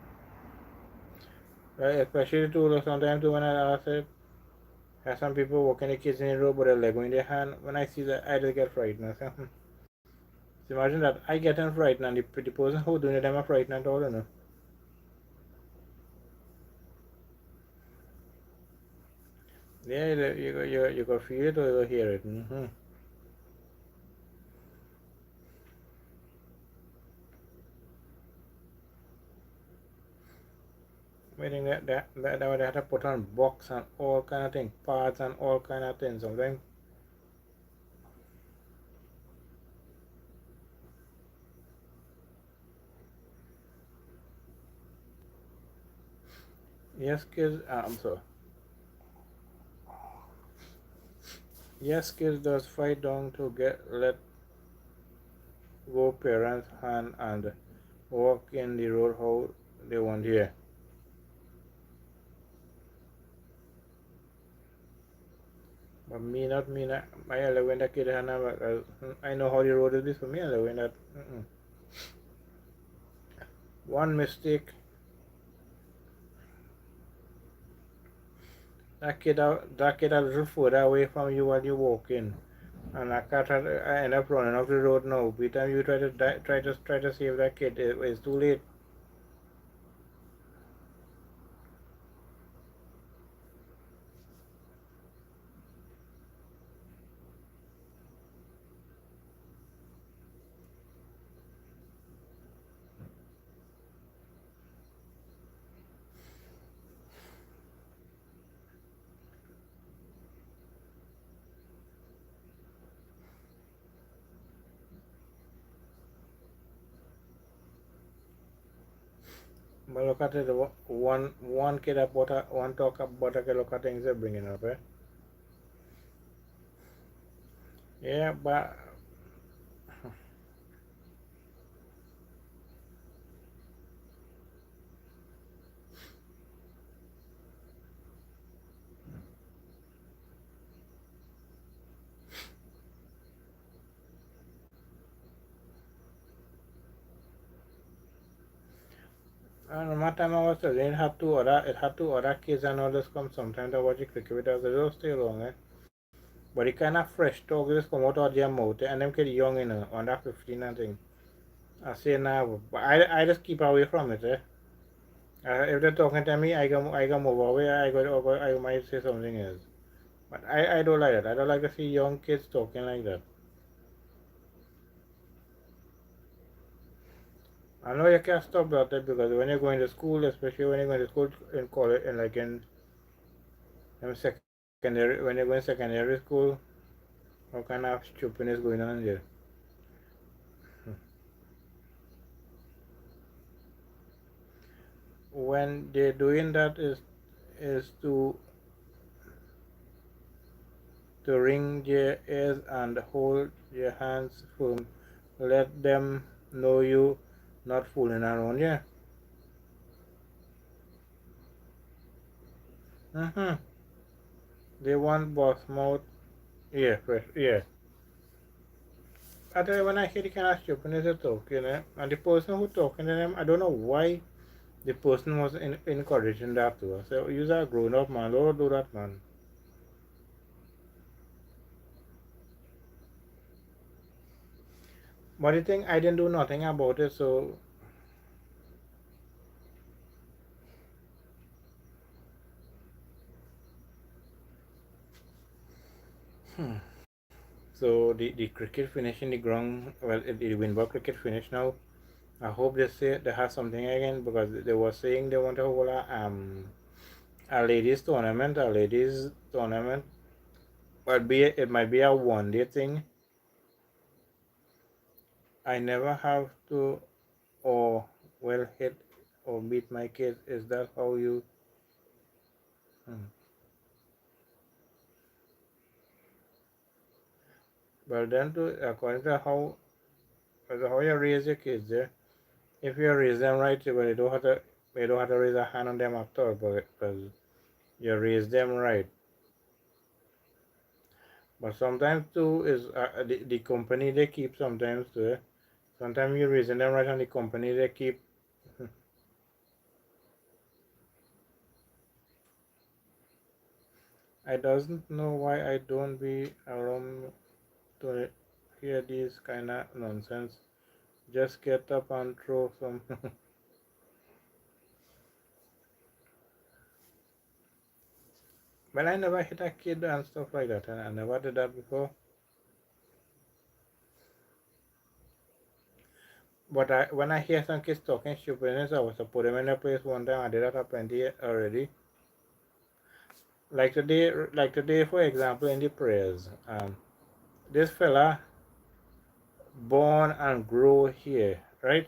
Right? Especially too sometimes too when I say have some people walking the kids in the road with a Lego in their hand. When I see that I just get frightened. I say, So imagine that I get frightened and the person who doing it I'm frightened at all, you know. Yeah, you can feel it or you hear it. I think that would have to put on box and all kind of things, parts and all kind of things sometimes. Yes, kids. I'm sorry. Yes, kids does fight down to get let go parents' hand and walk in the road how they want here. But me not me not. I love when the kid hand. I know how the road is for me. I love when that. One mistake, that kid a little further away from you while you walk in, and I can't I end up running off the road now. By the time you try to save that kid, it's too late. But look at it, one kid about one talk about a look at things they're bringing up, eh? Yeah, but I don't know, my time I was studying, it had two other kids and all this come sometimes to watch the cricket with us. They don't stay long, eh? But the kind of fresh talk just come out of their mouth, eh? And them kids young, you know, under 15 and thing. I say nah, but I just keep away from it, eh? If they're talking to me, I go move away. I might say something else. But I don't like that. I don't like to see young kids talking like that. I know you can't stop that because when you're going to school, especially when you're going to school in college and like in secondary, when you're going secondary school, all kind of stupidness going on there. When they're doing that is to ring their ears and hold their hands firm. Let them know you not fooling around. Yeah. Mm-hmm. They want boss mouth. Yeah, fresh. Yeah. I tell you, when I hear the kind of stupidness they talk, and the person who talking to them, I don't know why the person was encouraging that to us. So you're a grown up man, don't do that, man. But the thing, I didn't do nothing about it, so the cricket finish in the ground. Well, the Winball cricket finish now. I hope they say they have something again because they were saying they want to hold a ladies tournament, but it might be a 1 day thing. I never have to or well hit or beat my kids. Is that how you? Hmm. Well, then to according to how you raise your kids, yeah. If you raise them right, well, you don't have to raise a hand on them at all, but because you raise them right. But sometimes too is the company they keep sometimes too. Sometimes you raising them right and the company they keep. I doesn't know why I don't be around to hear these kind of nonsense. Just get up and throw some. Well, I never hit a kid and stuff like that, and I never did that before. But when I hear some kids talking stupidness, I was to put them in a place one time. I did that plenty already. Like today, for example, in the prayers, this fella born and grow here, right?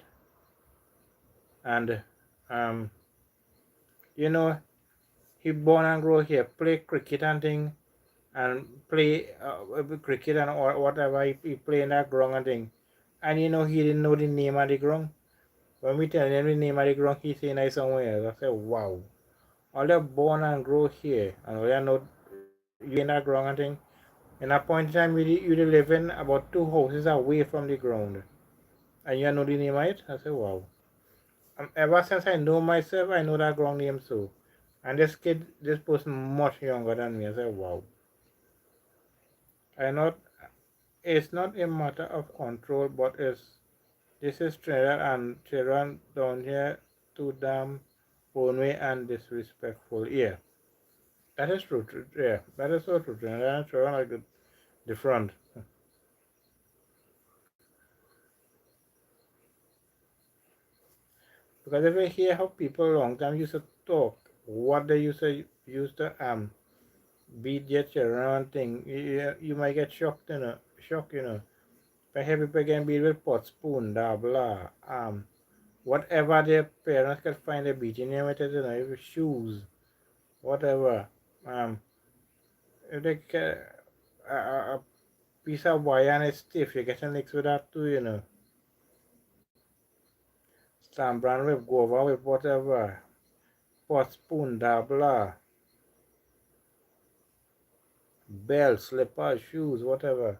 And um, you know, he born and grow here, play cricket and thing, and play cricket and or whatever he play in that ground and thing. And he didn't know the name of the ground. When we tell him the name of the ground, he say nice somewhere else. I say, wow. All they born and grow here, and all they know you in that ground and thing. In a point in time, you live in about 2 houses away from the ground. And you know the name of it? I say, wow. Ever since I know myself, I know that ground name too. And this person much younger than me. I say, wow. I not it's not a matter of control, but this is Trinidad and children down here too damn way and disrespectful. Yeah, that is true. Yeah, that is so true. Trinidad and children like the front. Because if you hear how people long time used to talk, what they used to beat their children and thing, you might get shocked, shocked. If I hear people getting beat with pot, spoon, blah blah, whatever their parents could find, they beating them with it, with shoes, whatever. Um, if they get a piece of wire and it's stiff, you get a mix with that too. Stamp brand with guava with whatever, pot, spoon, blah, belt, slippers, shoes, whatever.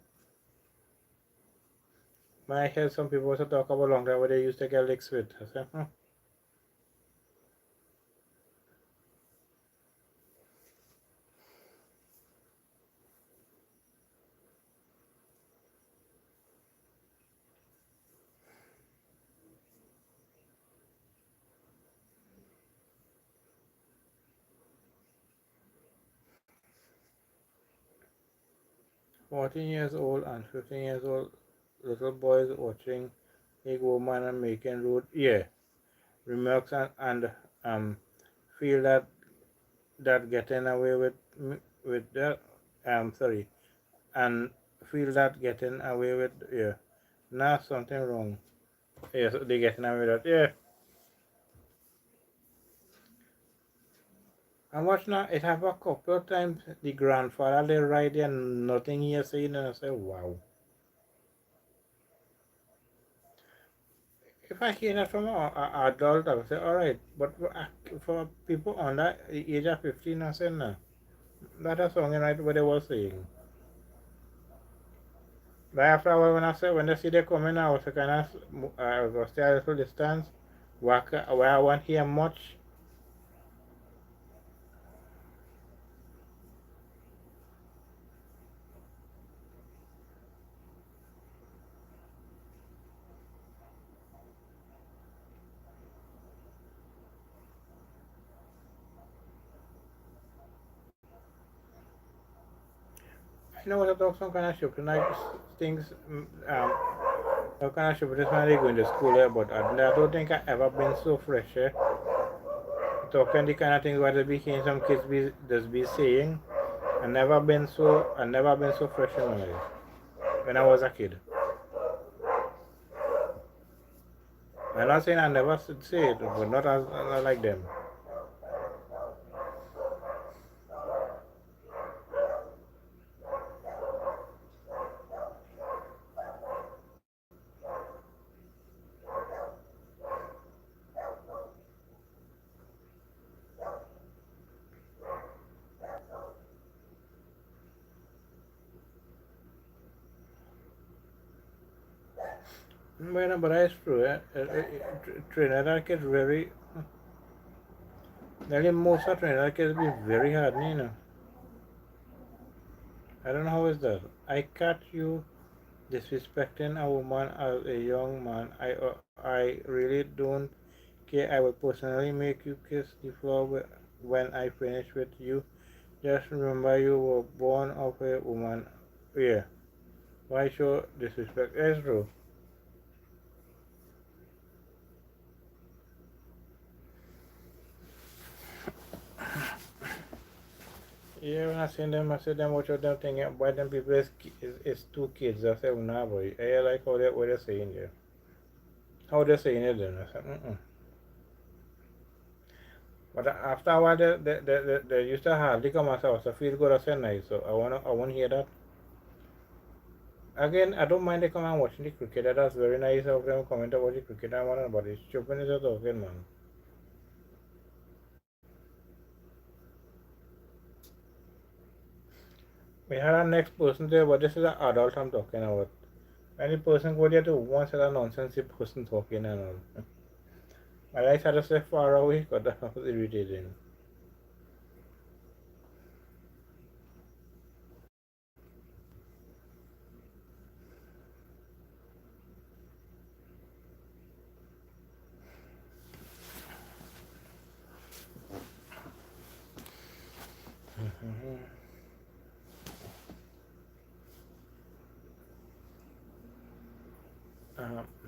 I hear some people also talk about long time where they used to get licks with. I say, 14 years old and 15 years old little boys watching a woman and making rude, yeah, remarks, and um feel that getting away with that, sorry, and feel that getting away with, yeah, now something wrong. Yes, they getting away with that, yeah. And watch now, it have a couple of times the grandfather they right there, nothing he is saying, and I say, wow. If I hear that from an adult, I would say, all right. But for people under the age of 15, I say, no. That is something right what they were saying. But after a while, when they see they coming, I was kind of, I was stay a little distance, walk where I won't hear much. I know what I talk some kind of shop tonight things, some kind of shop this when they going to school here, but I don't think I ever been so fresh here. Talking the kind of things what they be hearing some kids just be saying. I never been so fresh in my life when I was a kid. I'm not saying I never should say it, but not as like them. Bueno, but that's true. Trinidad kids very, nearly most of Trinidad kids be very hard, you know. I don't know how is that. I catch you disrespecting a woman as a young man. I really don't care. I will personally make you kiss the floor when I finish with you. Just remember you were born of a woman. Yeah. Why show disrespect? That's true. Yeah, when I see them watch out them thing, why them people is two kids. I say, oh, nah, boy. I like how what they're saying there. How they're saying it then. I said, mm-mm. But after a while, they used to hardly come as I was a feel good or say nice. So I want to hear that. Again, I don't mind they come and watching the cricket. That's very nice of them comment about the cricket and whatnot, but it's stupid is a talking, man. We had our next person there, but this is an adult I'm talking about. Any person go there to one set of nonsense, the person talking and all. My lights had to stay far away because that was irritating.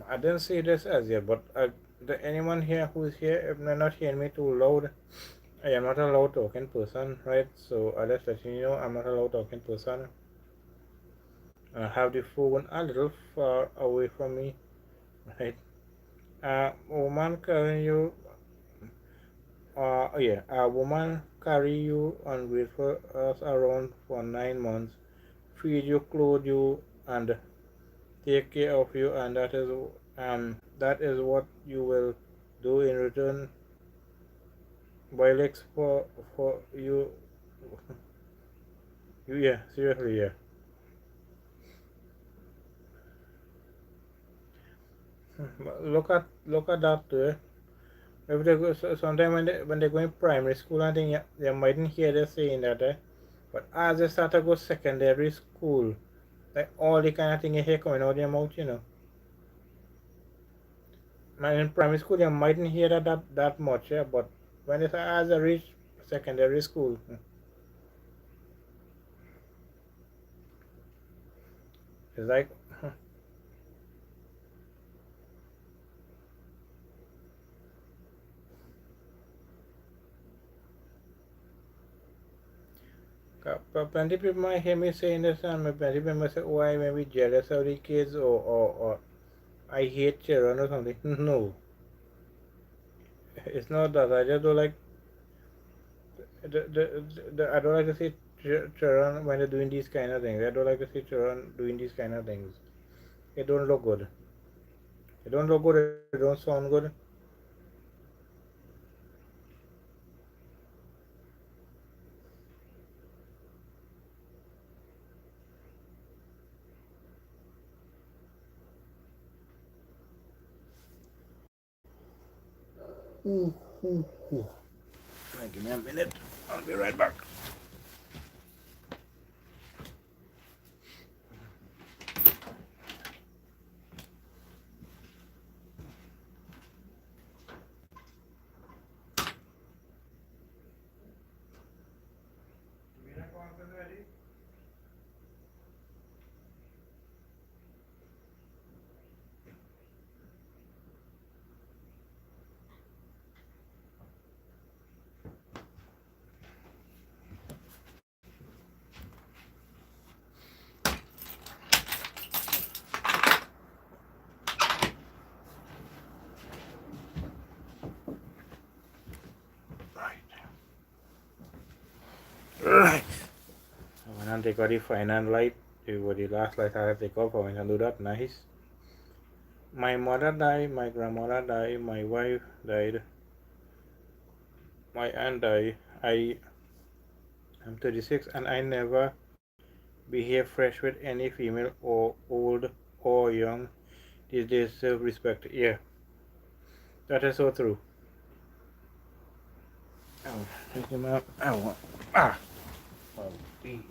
I didn't see this as yet, but anyone here who's here, if they're not hearing me too loud, I am not a loud talking person, right? So I'll just let you know I'm not a loud talking person. I have the phone a little far away from me, right? A woman carrying you, yeah, a woman carry you and wait for us around for 9 months, feed you, clothe you, and take care of you, and that is what you will do in return. Boilex for you, yeah, seriously, yeah. Look at that too. If they go, sometime when they go in primary school and thing, yeah, they mightn't hear they saying that, but as they start to go secondary school, like all the kind of thing you hear coming out of their mouth, you know. Man, in primary school you mightn't hear that much, yeah, but when it's as they reach secondary school, it's like Plenty people might hear me saying this, and plenty people might say, "Oh, I may be jealous of the kids," or I hate children or something. No, it's not that. I just don't like I don't like to see children when they're doing these kind of things. I don't like to see children doing these kind of things. It don't look good. It don't look good. It don't sound good. Ooh, ooh, ooh. Give me a minute. I'll be right back. Right. When I take out the final light, the last light I have to take off, I can do that. Nice. My mother died, my grandmother died, my wife died, my aunt died. I'm 36 and I never behave fresh with any female or old or young. These days, self respect. Yeah, that is so true. Oh, take him out. Oh, ah, oh, please.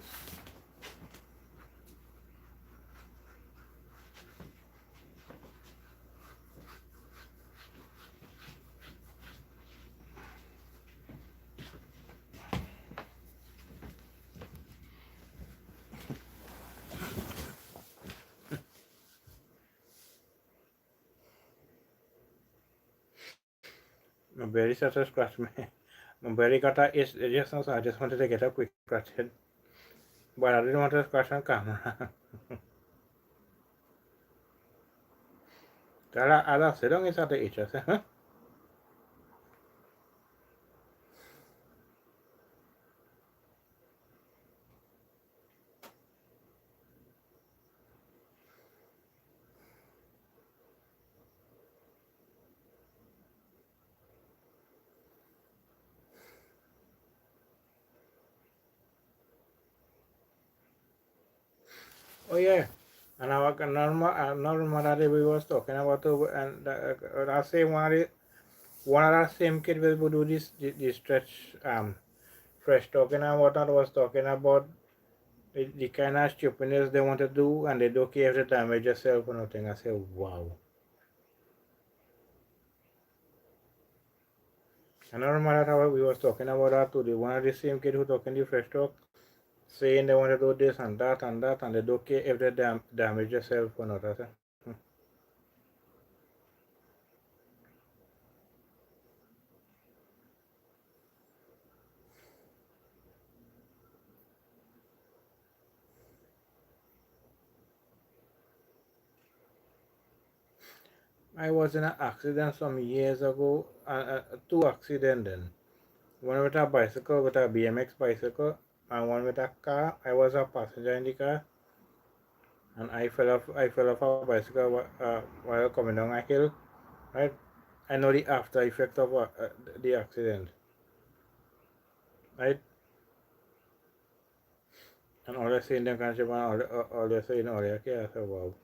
My belly started scratch me. My belly got a itch just now, so I just wanted to get a quick scratch it. But I didn't want to scratch on camera. Alla ser de satte itches. Oh yeah. And our normal we was talking about and I say one of the same kid will do this stretch fresh talking and what I was talking about the kind of stupidness they want to do and they don't care if they damage yourself or nothing. I say wow. And I remember how we was talking about that too. The one of the same kid who talking the fresh talk saying they want to do this and that and they don't care if they damage yourself or not. I say, I was in an accident some years ago, two accidents then. One with a bicycle, with a BMX bicycle, and one with a car. I was a passenger in the car, and I fell off a bicycle while coming down a hill. Right, I know the after effect of the accident. Right, and all I see in the country, all they say in all the okay, I said, wow.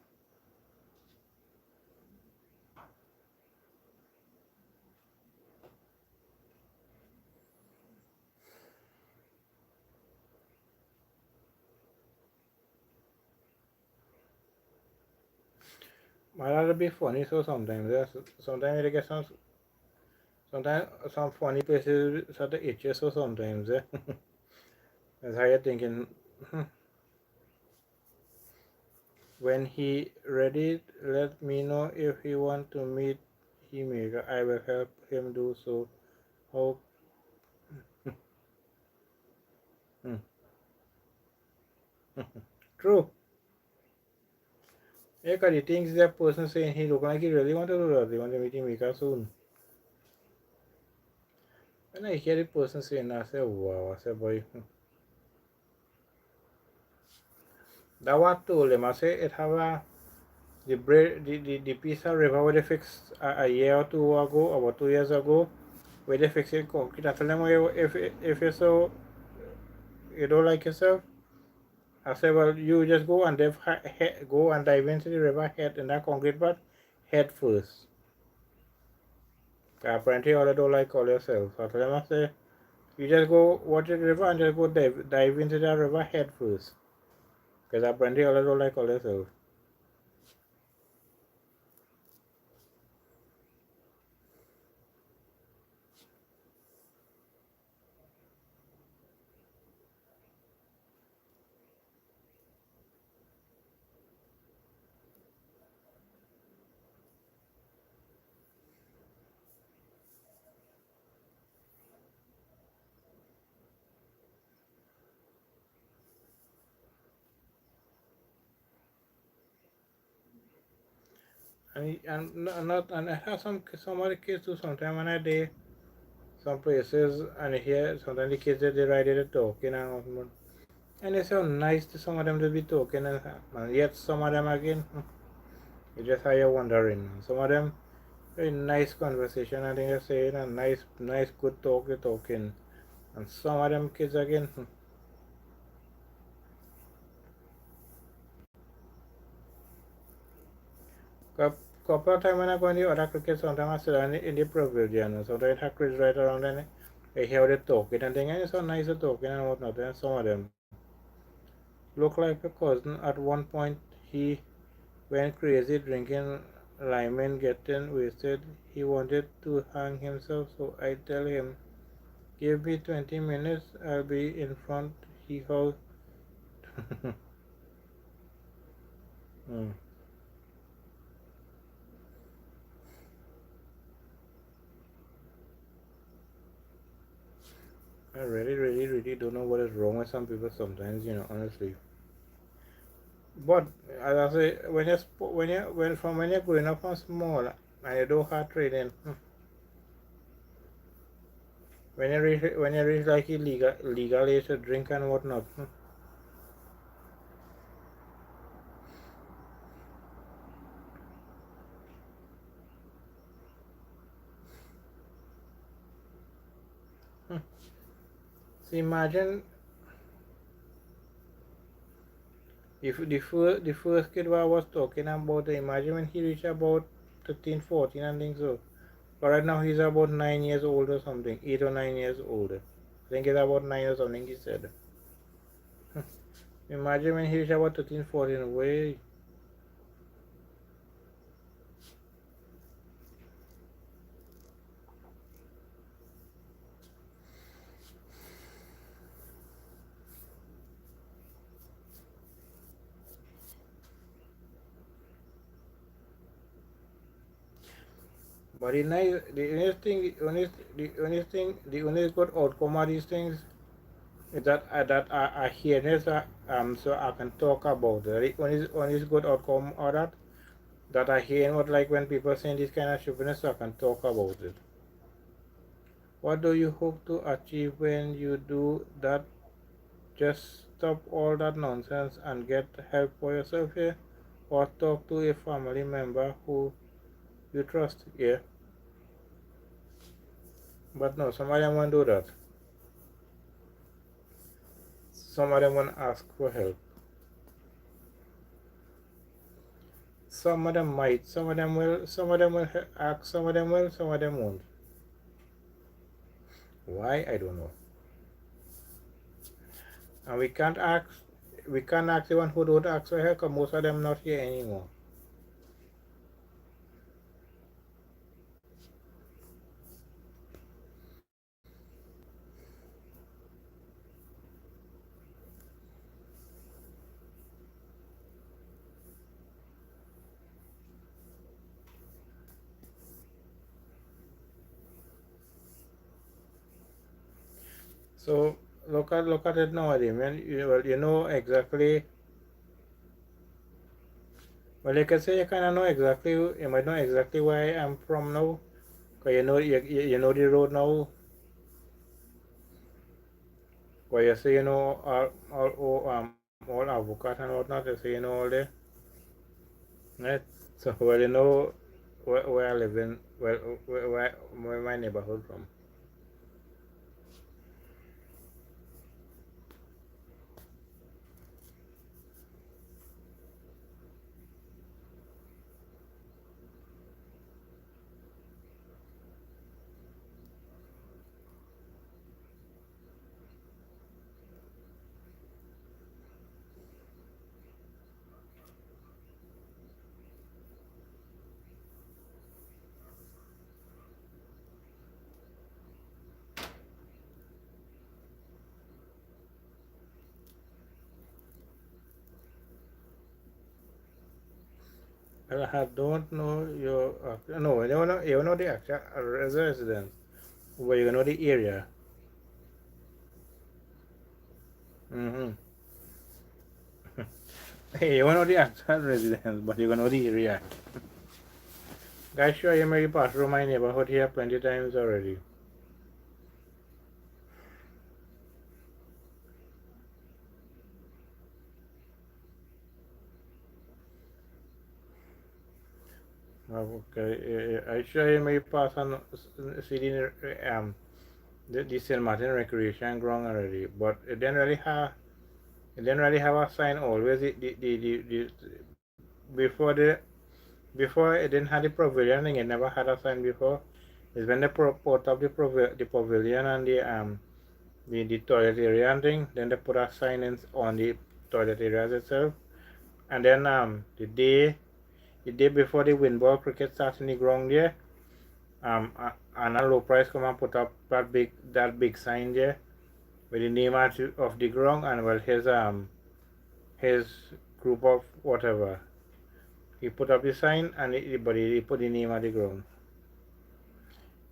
But that'll be funny. So sometimes, yes, sometimes you get sometimes some funny places sort of itches. So sometimes, yeah. That's how you're thinking. "Hmm, when he ready, let me know if he want to meet Himega. I will help him do so. How? Hmm. true. Yeah, because the things that person saying he look like he really want to do that. They want to meet him make soon. When I hear the person saying that, I say, wow, I say, boy. That what told him, I say, it have a, the piece of river where they fixed a year or two ago, about 2 years ago, where they fix it concrete. I tell them, well, if you're so, you don't like yourself, I say, well, you just go and dive into the river head in that concrete part, head first. Apparently, all I don't like all yourself. So I tell them, I say, you just go watch the river and just go dive into the river head first. Because apparently, all I don't like all yourself. And I have some other kids too. Sometimes when I day some places and here sometimes the kids they ride it talking and it's so nice to some of them to be talking and yet some of them again you just how you're wondering. Some of them very nice conversation I think they're saying and nice good talk they're talking. And some of them kids again couple of times when I go in the other cricket sometimes I sit down in the pavilion sometimes I have kids right around and I hear they talking and things and it's so nice to talking and whatnot and some of them look like a cousin. At one point, he went crazy drinking lime, getting wasted. He wanted to hang himself, so I tell him, "Give me 20 minutes, I'll be in front." He howled. Hmm. I really don't know what is wrong with some people sometimes, honestly. But as I say, when you're growing up from small and you do hard training, when you reach like legal age to drink and whatnot. So imagine if the first kid I was talking about, imagine when he reached about 13, 14 and things so. But right now he's about 9 years old or something, 8 or 9 years old. I think he's about 9 or something he said. Imagine when he reached about 13, 14, way. But the only good outcome of these things is that I hear this so I can talk about it. The only good outcome of that I hear what like when people saying this kind of stupidness so I can talk about it. What do you hope to achieve when you do that? Just stop all that nonsense and get help for yourself here, or talk to a family member who you trust here. But no, some of them won't do that. Some of them won't ask for help. Some of them might, some of them will, some of them will ask, some of them will, some of them won't. Why? I don't know. And we can't ask the one who don't ask for help because most of them not here anymore. So look at it now, man. You know exactly Well, you can say you kind of know exactly, you might know exactly where I am from now. Because you know the road now. Because you say you know all avocado and whatnot, you say you know all there. Right? So, well, you know where I live in, well, where my neighborhood from. Well, I don't know your, no, you know the actual residence, but you know the area. Mm-hmm. You know the actual residence, but you know the area. Guys, sure you may pass through my neighborhood here plenty times already. Okay, I sure you may pass on see the St. Martin Recreation Ground already, but it didn't really have a sign always. The before the before it didn't have the pavilion thing. It never had a sign before. It's when they put up the pavilion and the toilet area and thing. Then they put a sign in on the toilet areas itself. And then the day before the windball cricket starts in the ground there, and a low price come and put up that big sign there with the name of the ground and well his group of whatever. He put up the sign and he put the name of the ground.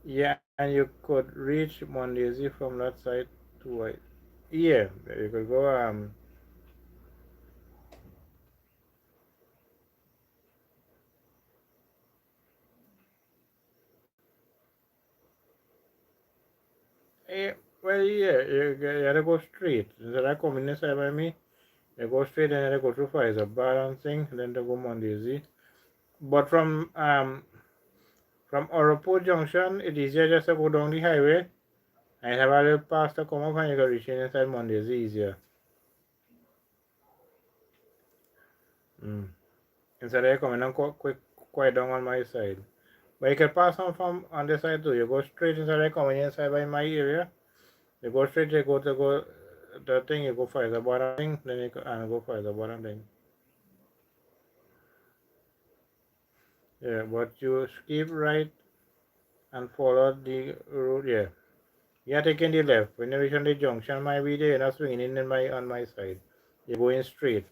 Yeah, and you could reach Mondesi from that side to yeah, you could go eh, well yeah, you gotta go straight. Instead of coming inside by me, you go straight and you go too far. It's a balancing, then to go Mondesi. But from Oropo Junction, it's easier just to go down the highway. I have a little pass to come up and you can reach inside Mondesi easier. Mm. Instead of coming down quite down on my side. But you can pass on from on this side too. You go straight instead of coming inside by my area. You go straight, you go the thing, you go for the bottom thing, then you and go for the bottom thing. Yeah, but you skip right and follow the road. Yeah, you are taking the left. When you reach on the junction, my way there, you're not swinging in my on my side. You're going straight.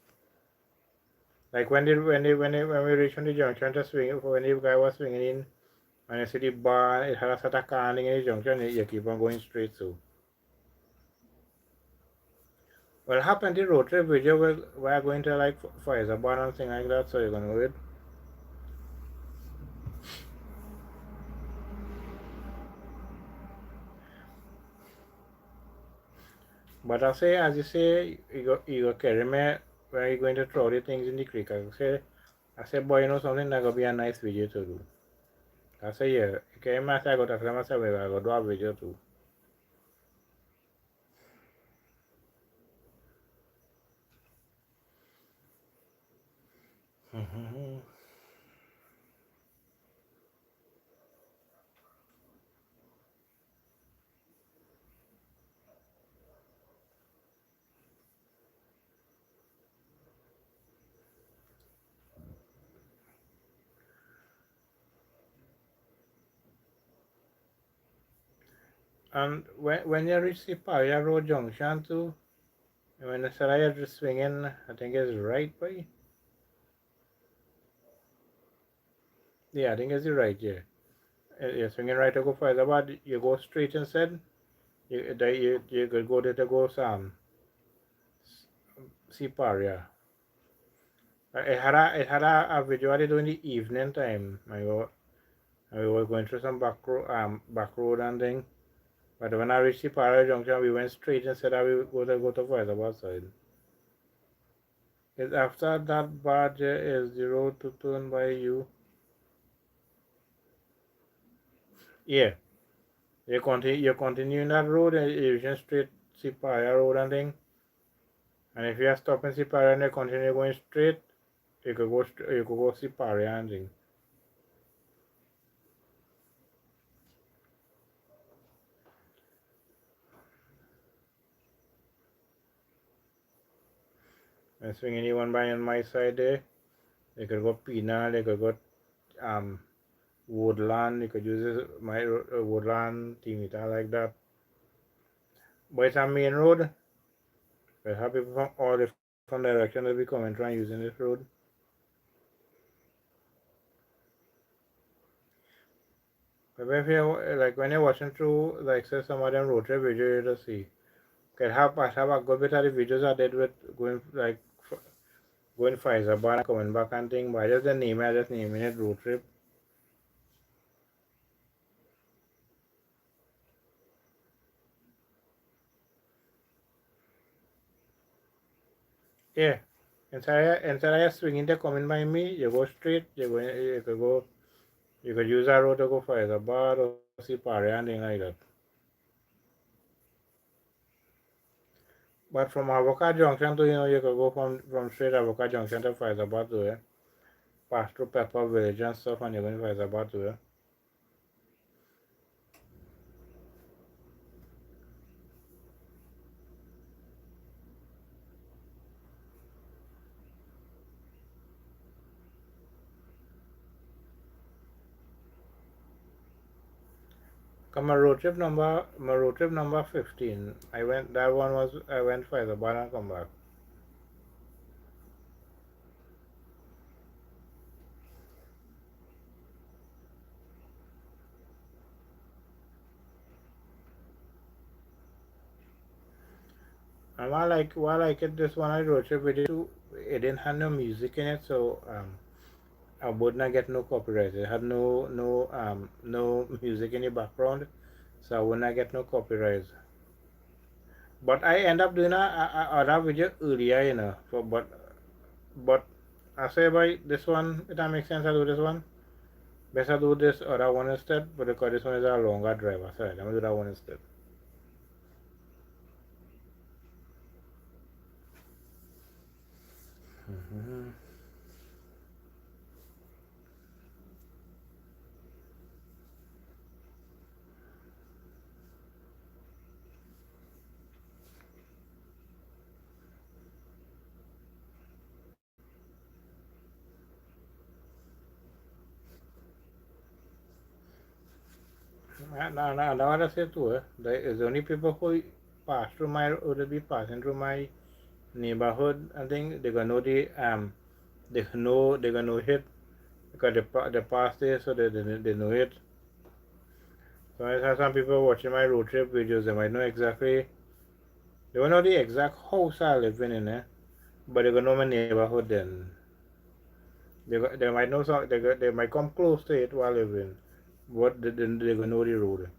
Like when we reach on the junction to swing, when the guy was swinging in, and you see the bar, it had a sort of canning in the junction, you keep on going straight. So, well, happened the road trip video, we're going to like fire a bar and thing like that, so you're gonna wait. But I say, as you say, you go carry me where you going to throw the things in the creek. I say, boy, you know something that gonna be a nice video to do. I say, yeah, you carry me, I say, I got to film myself, I go do a video too. And when you reach the Paria Road Junction too, when the Saraya just swinging, I think it's right by. Yeah, I think it's the right, yeah. You're swinging right to go further, but you go straight instead. You could go there to go see Paria. It had a video I did in the evening time. We were going through some back road and thing. But when I reached the Para Junction, we went straight and said that we would go to Faizabad side. Is after that bar there is the road to turn by you. Yeah. You continue in that road and you just straight Sipaya road and thing. And if you are stopping Sipaya and you continue going straight, you could go Sipaya and thing. And swing anyone by on my side there. You could go Pina, you could go Woodland, you could use my Woodland Timita like that. But it's a main road. We have people from all different directions that be coming trying using this road. But if you like when you're watching through like say some of them road trip videos you just see. I have a good bit of the videos I did with going Faizabad and coming back and thing, but I just naming it road trip. Yeah. Instead of swinging there coming by me, you go straight, you could use that road to go Faizabad or see Pari and thing like that. But from Avoca Junction to you could go from straight Avoca Junction to Faizabad to it. Pass through Pepper Village and stuff and you're going to Faizabad to it. My road trip number 15. I went Faizabad and come back. And while I get this one I road trip video, it didn't have no music in it, so I would not get no copyright. It had no music in the background, so I would not get no copyright. But I end up doing other video earlier, but I say by this one, if that makes sense, I do this one. Best I do this other one instead, but because this one is a longer drive, so let me do that one instead. Now what I say too, there is only people who pass through my, who will be passing through my neighborhood. I think they're gonna know they're gonna know it because they pass there, so they know it. So I have some people watching my road trip videos. They might know exactly. They won't know the exact house I live in there, but they're gonna know my neighborhood then. They might know some. They might come close to it while living, but they're gonna know the road.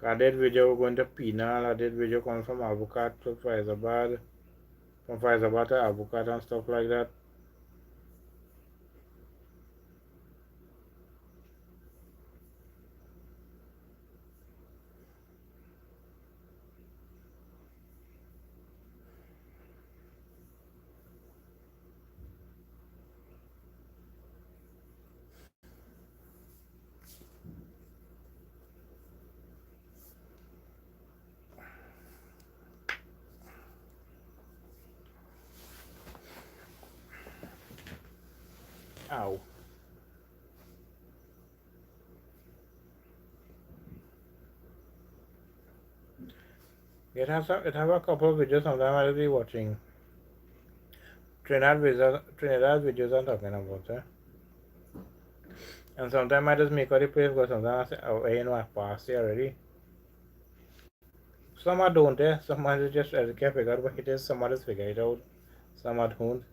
I did video going to Penal. I did video coming from Avocat to Faizabad, from Faizabad to Avocat and stuff like that. Ow. It has a couple of videos sometimes I'll be watching. Trinidad videos I'm talking about, eh? And sometimes I just make out the place because sometimes I say, oh, I passed it already. Some are don't, eh? Some are just can't figure out what it is, some others figure it out, some are don't.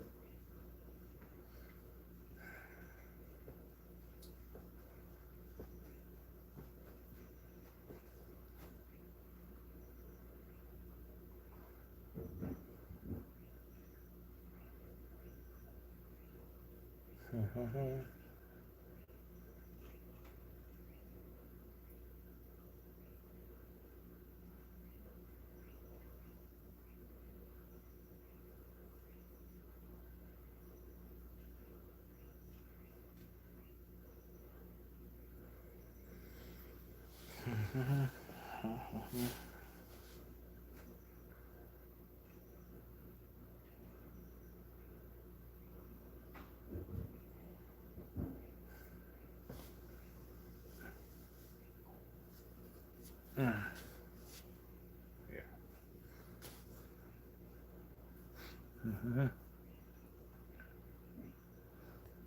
Yeah.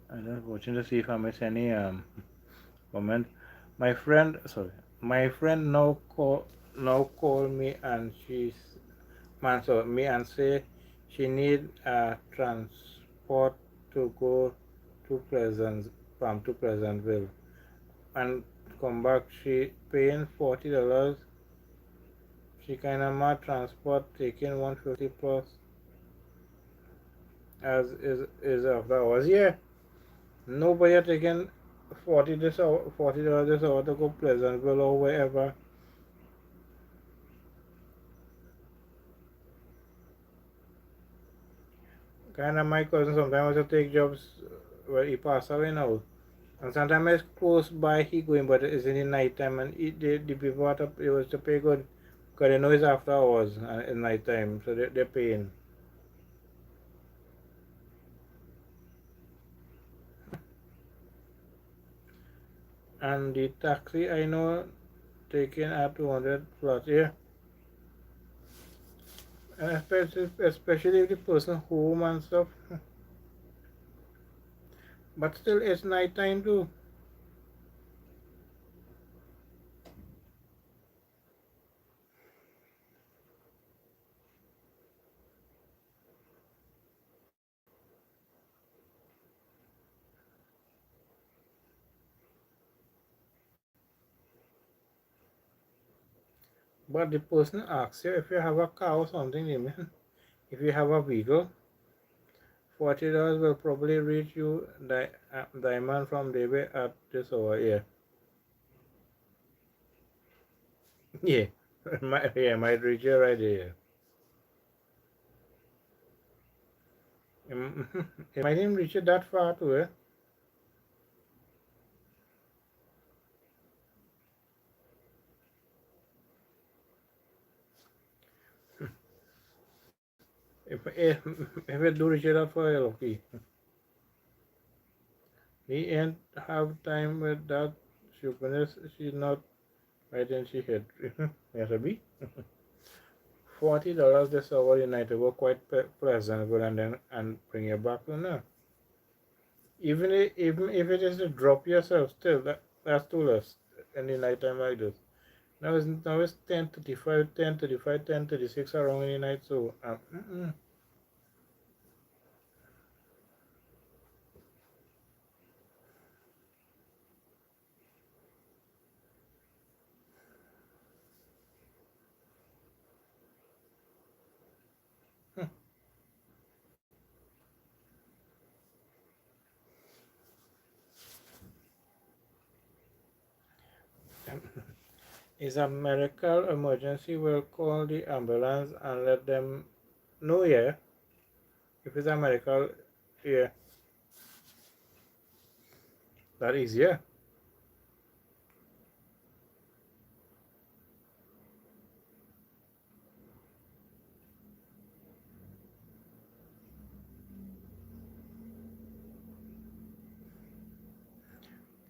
I just watching to see if I miss any comment. My friend, sorry, my friend now call me and she's man so me and say she need transport to go to Pleasantville and come back. She paying $40. She kind of mad transport taking 150 plus as is after hours. Yeah, nobody are taking $40 this hour to go Pleasantville or wherever. Kind of my cousin sometimes also take jobs where he pass away now. And sometimes it's close by he going, but it's in the night time and the people have to, it was to pay good because they know it's after hours in night time, so they're paying. And the taxi I know taking at 200 plus, yeah. And especially if the person home and stuff. But still, it's night time too. But the person asks you if you have a car or something, if you have a vehicle, $40 will probably reach you diamond from Debe at this over here. Yeah, might reach you right here. It might even reach you that far too, eh? If it do reach you that far, you're lucky. He ain't have time with that stupidness. She's not right and she hit. Yes, be. $40 this hour you need to go quite pleasant and then and bring you back to now. Even if it is to drop yourself, still that's too less in the night time like this. Now it's 10:35, 10:35, 10:36 around in the night. So is a medical emergency. We'll call the ambulance and let them know. Yeah, if it's a medical, yeah, that is yeah.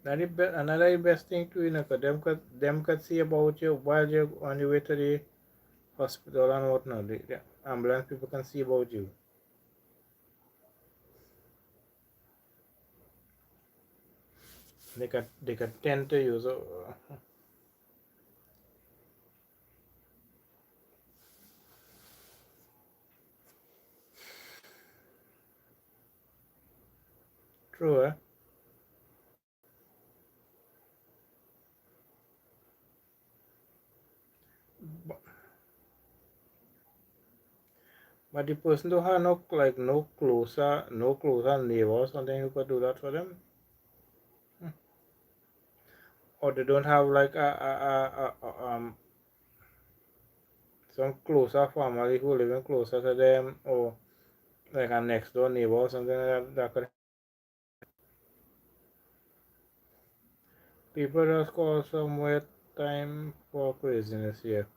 Another best thing to them could see about you while you're on your way to the hospital and whatnot. The ambulance people can see about you. They can tend to use. True, eh? But, but the person don't have no like no closer neighbor or something who could do that for them. Hmm. Or they don't have like some closer family who living closer to them, or like a next door neighbor or something like that could. People just call somewhere time for craziness here.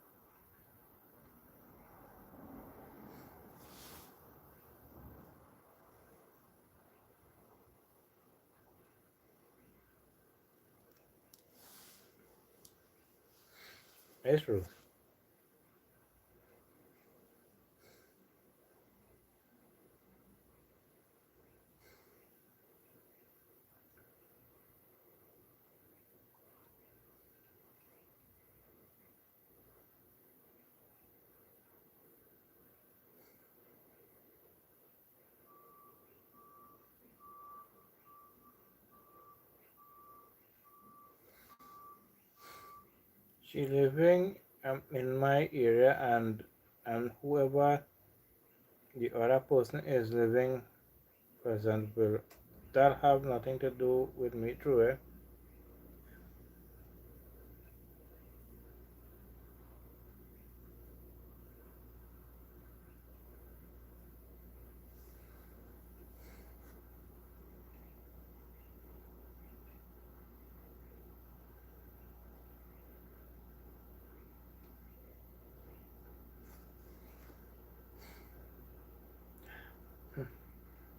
It's true. She living in my area, and whoever the other person is living present will that have nothing to do with me, true, eh?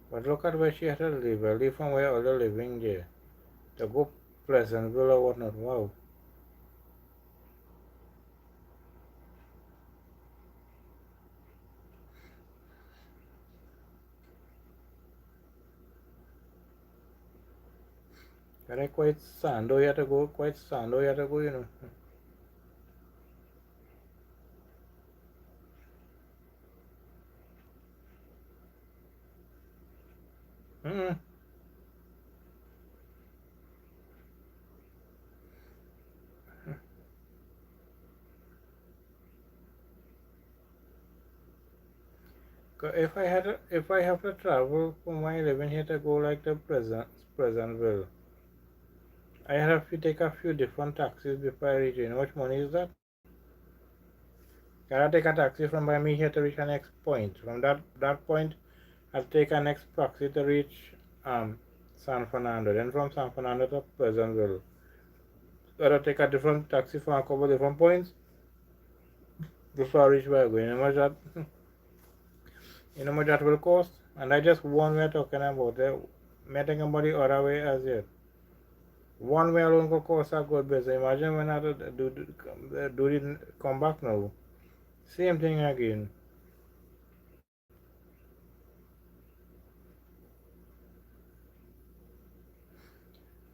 But look at where she had to live. I live from where other living there. To go Pleasantville or whatnot. Wow. And I quite sando you have to go, quite sando you have to go, you know. Mm-mm. 'Cause if I have to travel from my living here to go like the Pleasantville, I have to take a few different taxis before I reach. You know how much money is that? Gotta take a taxi from by me here to reach the next point. From that point, I'll take a next taxi to reach San Fernando. Then from San Fernando to Pleasantville. Gotta take a different taxi from a couple different points before I reach where I'm going. You know how much that will cost? And I just one way talking about it. Me thinking about the other way as yet. One way alone could cost a good bit. So imagine when I do it come back now. Same thing again.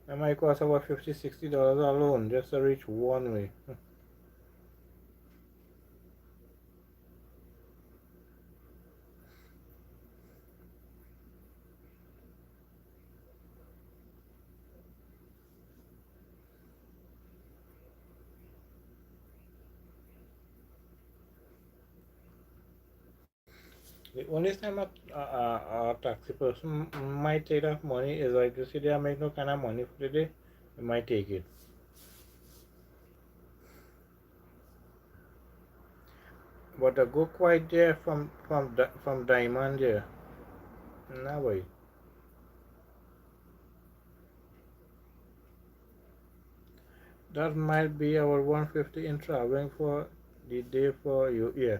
It might cost about $50, $60 alone just to reach one way. The only time a taxi person might take that money is like you see they are making no kind of money for the day, they might take it. But to go quite there from Diamond there, no way. That might be our 150 in traveling for the day for you. Yeah.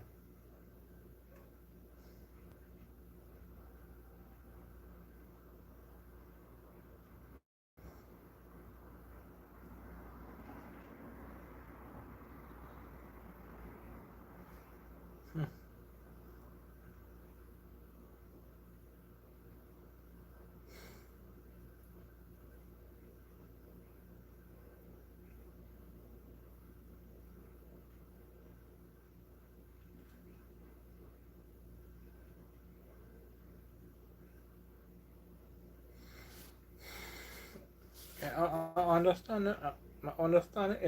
I understand. I understand.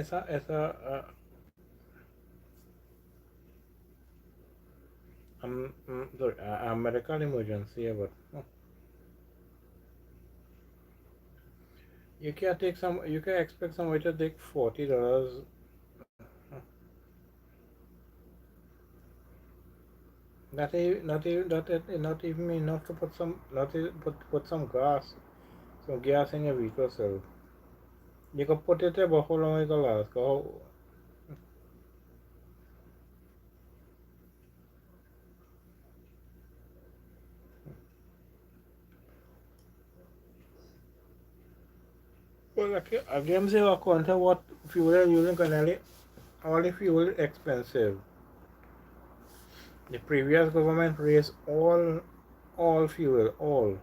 Sorry, a medical emergency, but you can't take some. You can expect somebody to take $40. Not even enough to put some. Not even put some gas in your vehicle. So you can put it there, but how long it will last? Well, like, again, say according to what fuel they're using, currently, all the fuel is expensive. The previous government raised all fuel, all.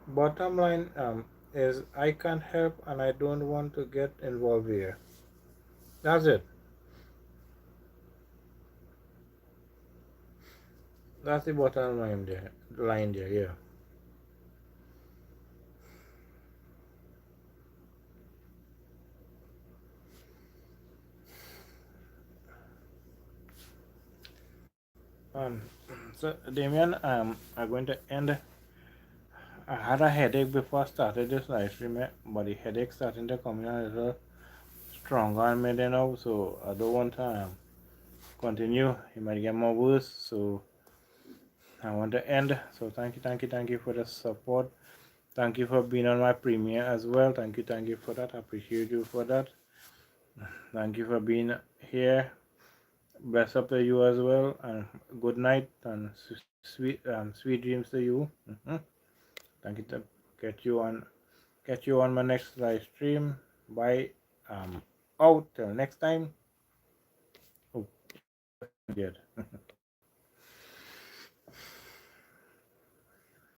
Bottom line is I can't help and I don't want to get involved here. That's it. That's the bottom line there. Line there, yeah. Um, so Damien, I'm going to end. I had a headache before I started this live stream, but the headache starting to come in a little stronger on me now, so I don't want to continue. It might get more worse, so I want to end. So thank you for the support. Thank you for being on my premiere as well. Thank you for that. I appreciate you for that. Thank you for being here. Bless up to you as well, and good night and sweet dreams to you. Thank you. To catch you on my next live stream. Bye. Out till next time. Oh, good.